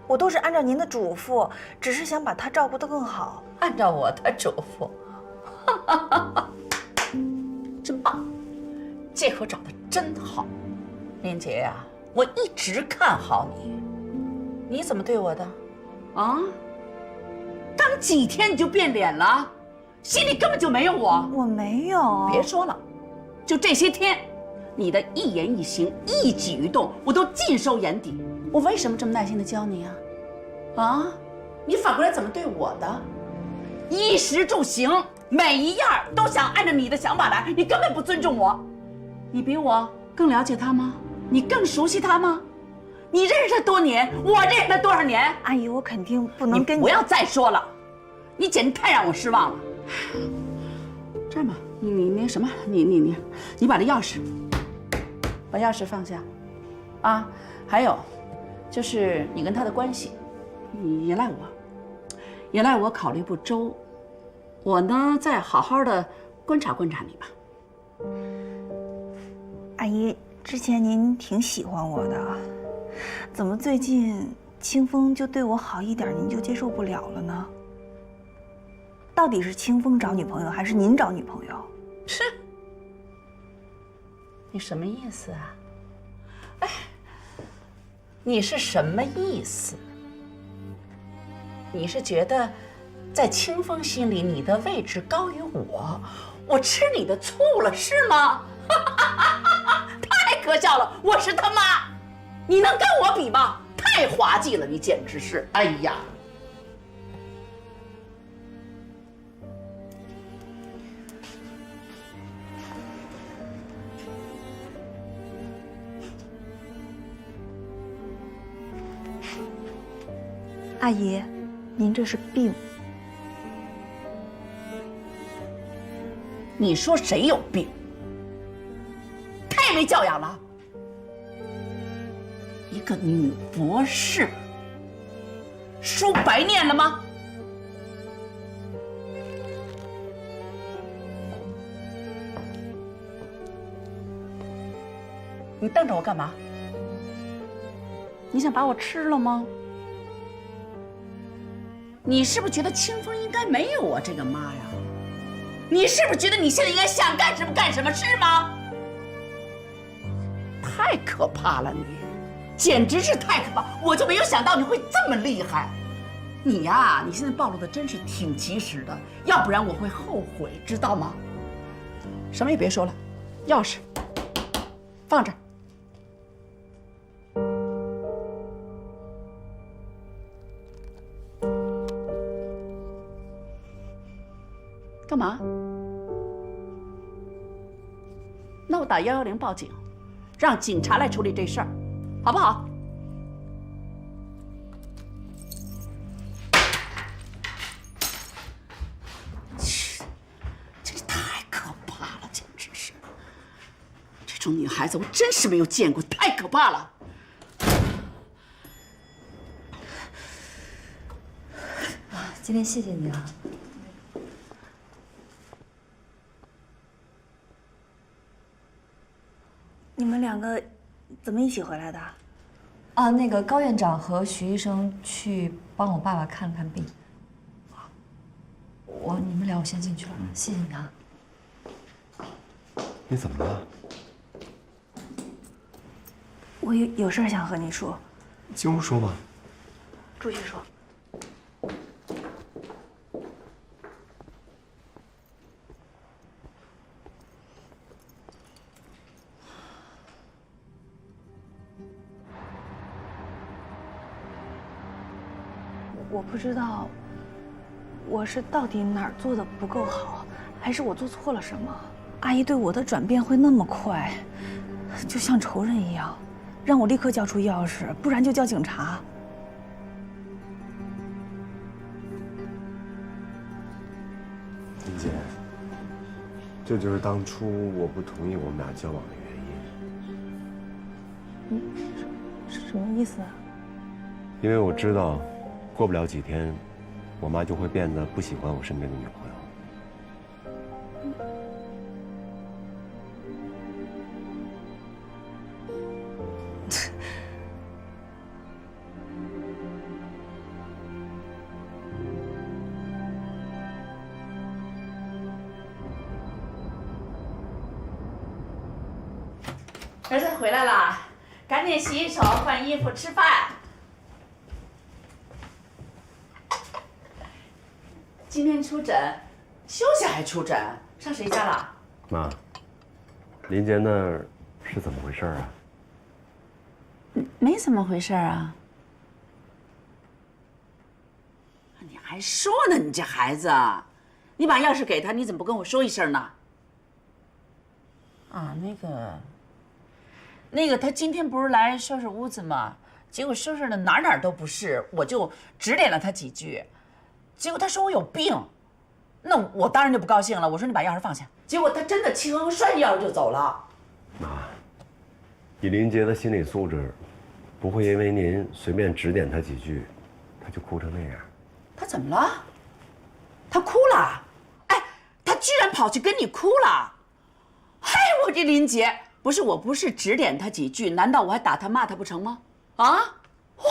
我都是按照您的嘱咐，只是想把他照顾得更好。按照我的嘱咐，真棒，借口找的真好。林杰呀，我一直看好你，你怎么对我的？啊？刚几天你就变脸了，心里根本就没有我。我没有。别说了，就这些天，你的一言一行、一举一动，我都尽收眼底。我为什么这么耐心的教你啊？啊？你反过来怎么对我的？衣食住行，每一样都想按照你的想法来，你根本不尊重我。你比我更了解他吗？你更熟悉他吗？你认识他多年，我认识他多少年？阿姨，我肯定不能跟你。不要再说了，你简直太让我失望了。这样吧，你那什么，你把这把钥匙放下，啊，还有，就是你跟他的关系，你也赖我考虑不周，我呢再好好的观察观察你吧。阿姨，之前您挺喜欢我的，怎么最近清风就对我好一点，您就接受不了了呢？到底是清风找女朋友，还是您找女朋友？是，你什么意思啊？哎，你是什么意思？你是觉得，在清风心里你的位置高于我吃你的醋了是吗？太可笑了！我是他妈，你能跟我比吗？太滑稽了，你简直是！哎呀！阿姨，您这是病。你说谁有病？太没教养了！一个女博士，书白念了吗？你瞪着我干嘛？你想把我吃了吗？你是不是觉得清风应该没有我这个妈呀？你是不是觉得你现在应该想干什么干什么，是吗？太可怕了你，简直是太可怕！我就没有想到你会这么厉害。你呀，你现在暴露的真是挺及时的，要不然我会后悔，知道吗？什么也别说了，钥匙放这儿。干嘛？那我打110报警，让警察来处理这事儿，好不好？这太可怕了，简直是！这种女孩子我真是没有见过，太可怕了。今天谢谢你啊。你们两个怎么一起回来的？啊，那个高院长和徐医生去帮我爸爸看了看病。你们俩我先进去了，谢谢你啊。你怎么了？我有事儿想和你说。进屋说吧。出去说。我不知道，我是到底哪儿做的不够好，还是我做错了什么？阿姨对我的转变会那么快，就像仇人一样，让我立刻交出钥匙，不然就叫警察。林姐，这就是当初我不同意我们俩交往的原因。是什么意思啊？因为我知道，过不了几天，我妈就会变得不喜欢我身边的女朋友。儿子回来了，赶紧洗手、换衣服、吃饭。今天出诊，休息还出诊，上谁家了？妈，林杰那儿是怎么回事啊？没怎么回事啊。你还说呢？你这孩子，你把钥匙给他，你怎么不跟我说一声呢？啊，那个，他今天不是来收拾屋子吗？结果收拾的哪儿都不是，我就指点了他几句，结果他说我有病，那我当然就不高兴了。我说你把钥匙放下，结果他真的气哼哼摔着钥匙就走了。妈，以林杰的心理素质，不会因为您随便指点他几句，他就哭成那样。他怎么了？他哭了？哎，他居然跑去跟你哭了！嗨，我这林杰，我不是指点他几句，难道我还打他骂他不成吗？啊，哇，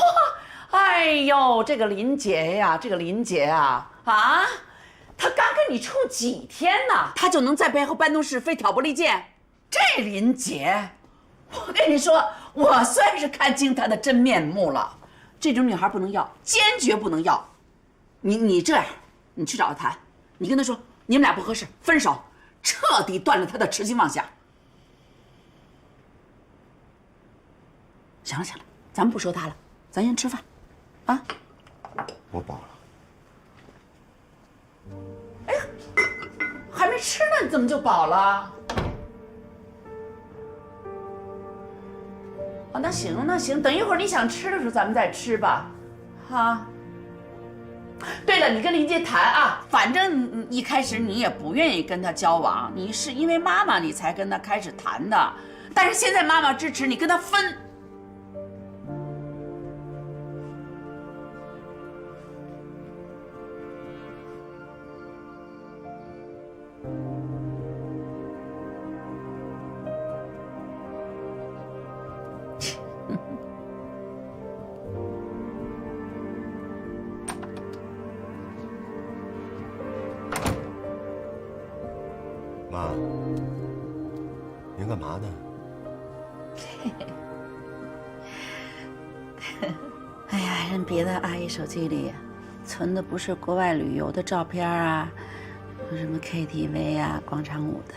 哎呦，这个林杰呀，啊，他刚跟你处几天呢，他就能在背后搬弄是非、挑拨离间。这林杰，我跟你说，我算是看清他的真面目了。这种女孩不能要，坚决不能要。你这样，你去找他谈，你跟他说你们俩不合适，分手，彻底断了他的痴心妄想。行了，咱们不说他了，咱先吃饭，啊？我饱了。哎呀，还没吃呢，你怎么就饱了？啊，那行，等一会儿你想吃的时候咱们再吃吧，哈。对了，你跟林杰谈啊，反正一开始你也不愿意跟他交往，你是因为妈妈你才跟他开始谈的，但是现在妈妈支持你跟他分。妈，您干嘛呢？哎呀，人别的阿姨手机里存的不是国外旅游的照片啊，什么 KTV 啊、广场舞的，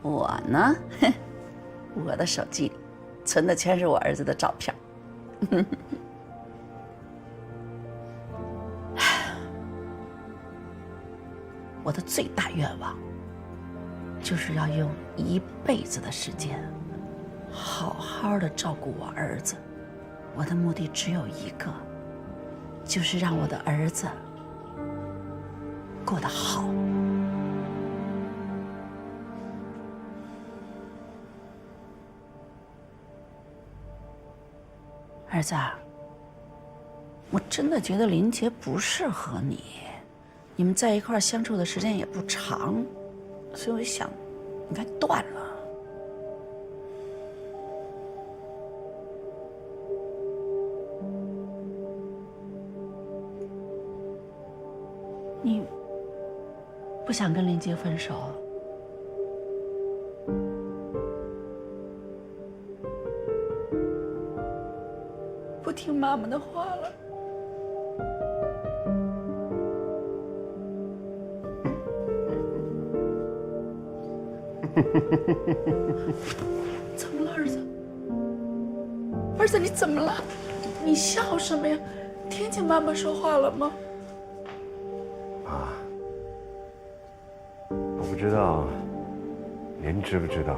我呢，我的手机里存的全是我儿子的照片。我的最大愿望就是要用一辈子的时间，好好的照顾我儿子。我的目的只有一个，就是让我的儿子过得好。儿子，我真的觉得林杰不适合你，你们在一块儿相处的时间也不长，所以我想，应该断了。你不想跟林杰分手？不听妈妈的话了？怎么了，儿子？儿子，你怎么了？你笑什么呀？听见妈妈说话了吗？啊，我不知道，您知不知道，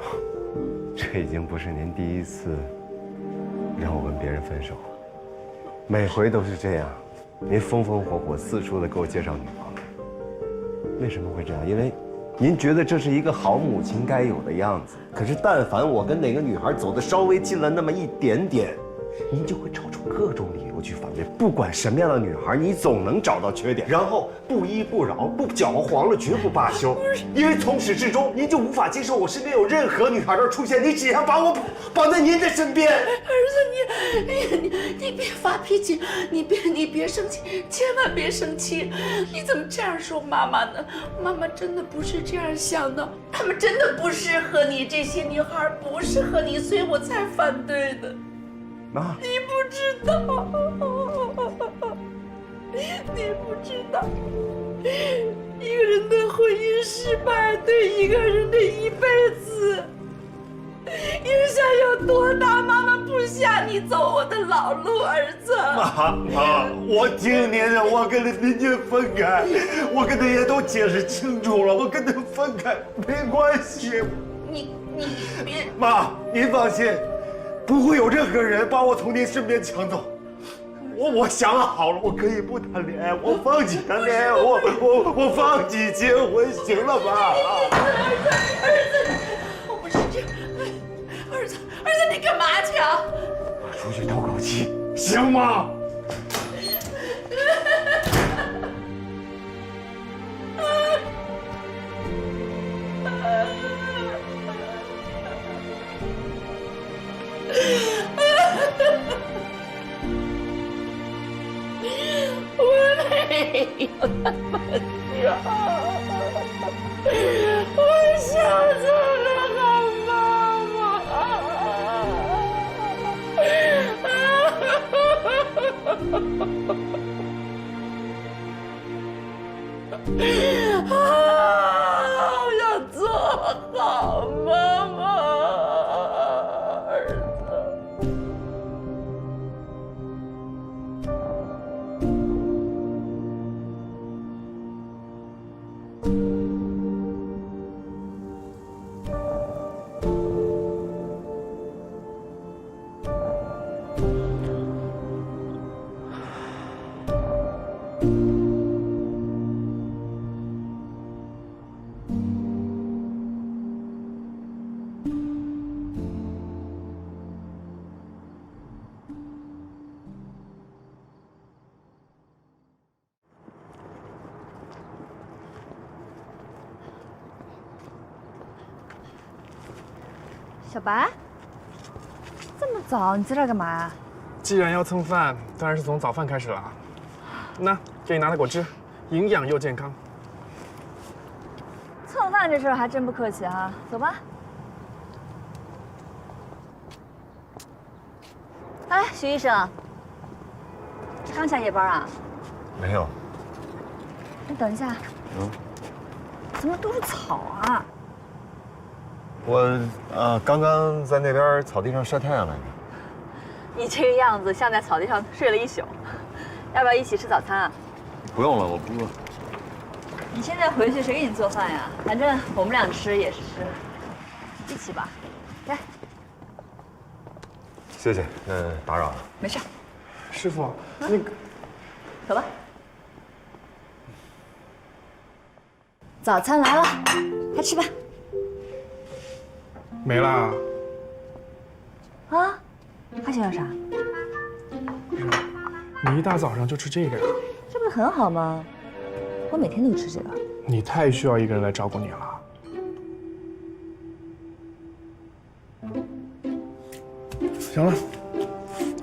这已经不是您第一次让我跟别人分手了，每回都是这样，您风风火火四处的给我介绍女朋友。为什么会这样？因为您觉得这是一个好母亲该有的样子。可是但凡我跟哪个女孩走的稍微近了那么一点点，你就会找出各种理由去反对。不管什么样的女孩，你总能找到缺点，然后不依不饶，不搅和黄了，绝不罢休。因为从始至终，您就无法接受我身边有任何女孩的出现，你只想把我绑在您的身边。儿子，你别发脾气，你别生气，千万别生气。你怎么这样说妈妈呢？妈妈真的不是这样想的，她们真的不适合你，这些女孩不适合你，所以我才反对的。妈，你不知道，你不知道，一个人的婚姻失败对一个人的一辈子影响有多大？妈妈不想你走我的老路，儿子。妈，我听您的，我跟林俊分开，我跟他也都解释清楚了，我跟他分开没关系。你别，妈，您放心，不会有任何人把我从您身边抢走。我想好了，我可以不谈恋爱，我放弃谈恋爱，我放弃结婚，行了吧？儿子，我不是这样，儿子，你干嘛去啊？我出去透口气，行吗？我没有那么想，我想做个好妈妈，我想做好妈妈，儿子。小白，这么早，你在这儿干嘛呀？既然要蹭饭，当然是从早饭开始了。那给你拿的果汁，营养又健康。蹭饭这事儿还真不客气哈，走吧。哎，徐医生，刚下夜班啊？没有。你等一下。怎么都是草啊？我刚刚在那边草地上晒太阳来着。你这个样子像在草地上睡了一宿，要不要一起吃早餐啊？不用了，我不饿。你现在回去谁给你做饭呀？反正我们俩吃也是吃，一起吧。来，谢谢，打扰了。没事。师傅，那个，走吧。早餐来了，快吃吧。没啦。啊？还想要啥？你一大早上就吃这个呀？这不是很好吗？我每天都吃这个。你太需要一个人来照顾你了。行了，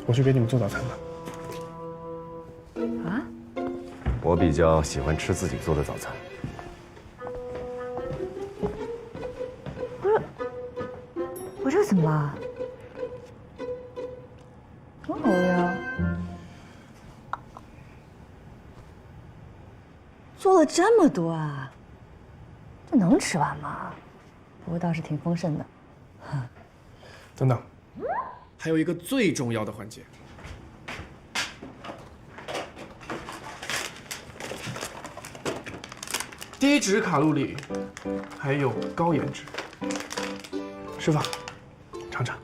我去给你们做早餐吧。啊？我比较喜欢吃自己做的早餐。我这怎么了？挺好的呀。做了这么多啊，这能吃完吗？不过倒是挺丰盛的。等等，还有一个最重要的环节。低脂卡路里，还有高颜值。师傅，尝尝。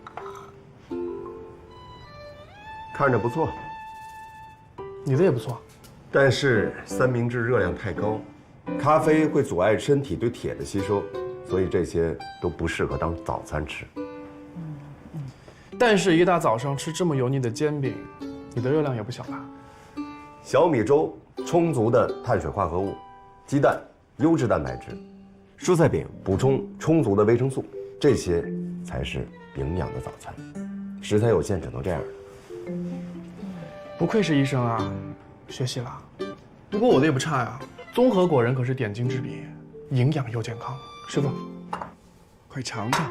看着不错，你的也不错，但是三明治热量太高，咖啡会阻碍身体对铁的吸收，所以这些都不适合当早餐吃。但是，一大早上吃这么油腻的煎饼，你的热量也不小吧？小米粥，充足的碳水化合物，鸡蛋，优质蛋白质，蔬菜饼补充充足的维生素，这些才是营养的早餐。食材有限，只能这样了。不愧是医生啊，学习了。不过我的也不差呀，综合果仁可是点睛之笔，营养又健康。师傅，快尝尝。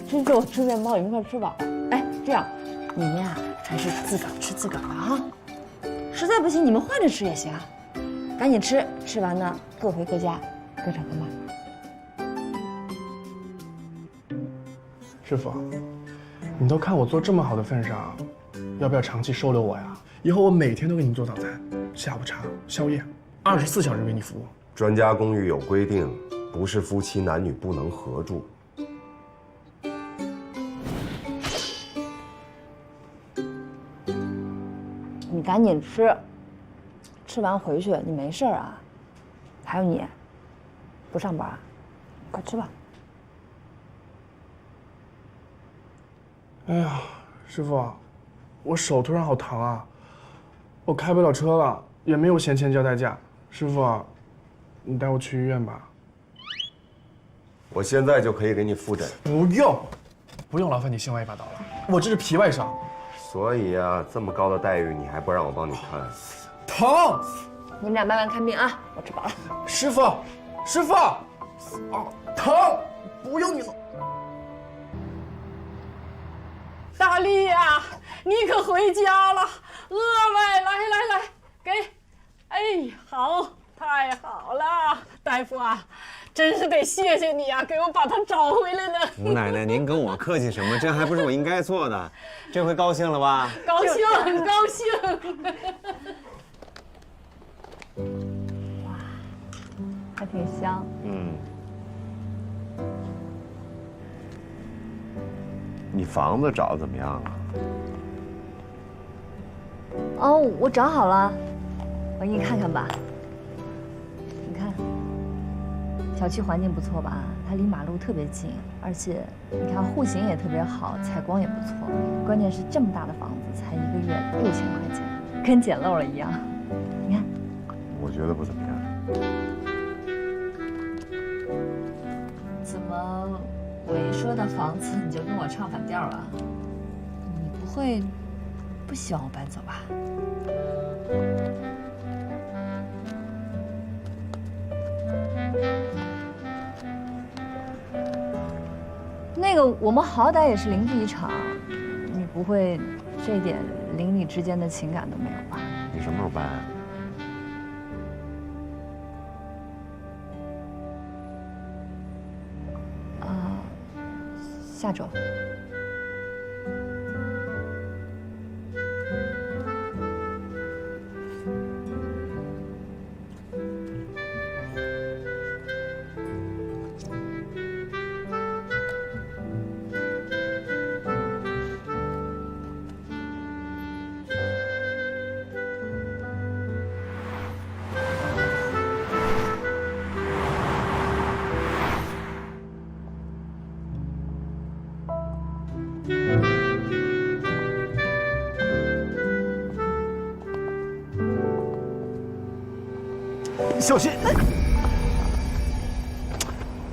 吃粥吃面包，你们快吃饱。哎，这样，你们呀还是自个儿吃自个儿的啊。实在不行，你们换着吃也行。赶紧吃，吃完呢各回各家，各找各妈。师傅，你都看我做这么好的份上，要不要长期收留我呀？以后我每天都给你做早餐、下午茶、宵夜，24小时为你服务。专家公寓有规定，不是夫妻男女不能合住。你赶紧吃，吃完回去你没事啊。还有你，不上班，快吃吧。哎呀，师傅，我手突然好疼啊，我开不了车了，也没有闲钱交代驾。师傅，你带我去医院吧。我现在就可以给你复诊。不用，不用劳烦你心外一把刀了，我这是皮外伤。所以啊，这么高的待遇，你还不让我帮你看？疼！你们俩慢慢看病啊，我吃饱了。师傅，师傅，啊，疼！不用你了。大力呀，你可回家了，额外来，给，哎，好，太好了，大夫啊，真是得谢谢你啊，给我把他找回来呢。吴奶奶，您跟我客气什么？这还不是我应该做的。这回高兴了吧？高兴，很高兴。哇，还挺香。你房子找的怎么样啊？哦，我找好了，我给你看看吧。你看，小区环境不错吧？它离马路特别近，而且你看户型也特别好，采光也不错。关键是这么大的房子才1个月6000块钱，跟捡漏了一样。你看，我觉得不怎么样。怎么我一说到房子你就跟我唱反调啊？你不会不希望我搬走吧？那个，我们好歹也是邻居一场，你不会这点邻里之间的情感都没有吧？你什么时候搬啊？下周。小心！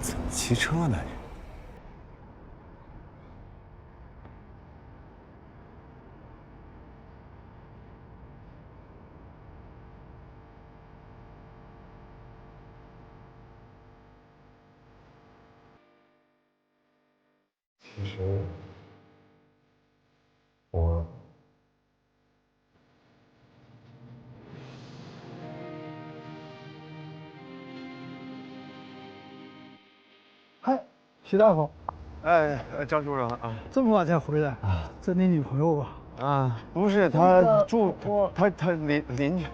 怎么骑车呢？其实我嗨，徐大夫。哎，张主任啊，这么晚才回来啊？这你女朋友吧？啊，不是，她住他邻居。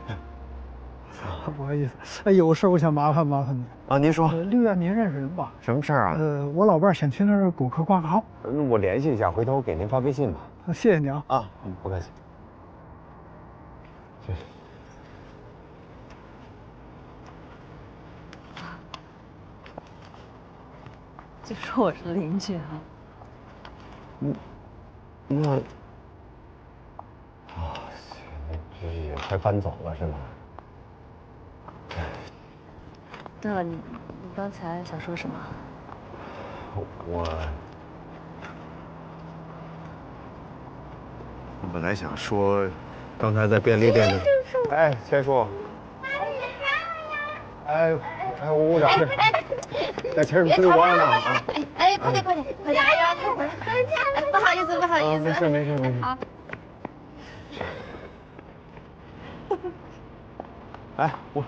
不好意思，有事我想麻烦你啊。您说。6月您认识人吧？什么事儿啊？我老伴儿想去那儿补课挂个号。我联系一下，回头我给您发微信吧。谢谢你啊。啊，不客气。就说我是邻居哈。那这也快搬走了是吗？对了，你刚才想说什么？我本来想说，刚才在便利店的。哎，千叔。哎，我点事。在前面追我呢啊！哎，快点！哎呀，不好意思。没事。好。哎，我。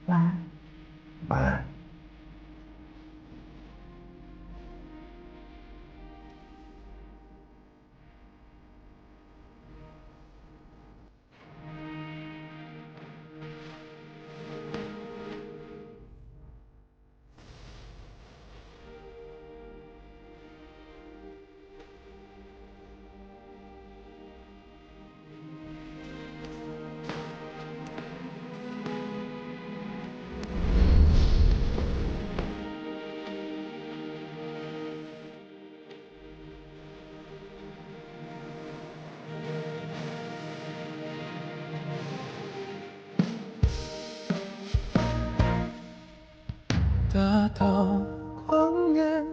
晚安。晚安。大道光年。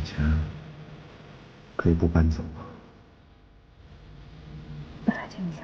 以前可以不搬走吗？那还听你讲。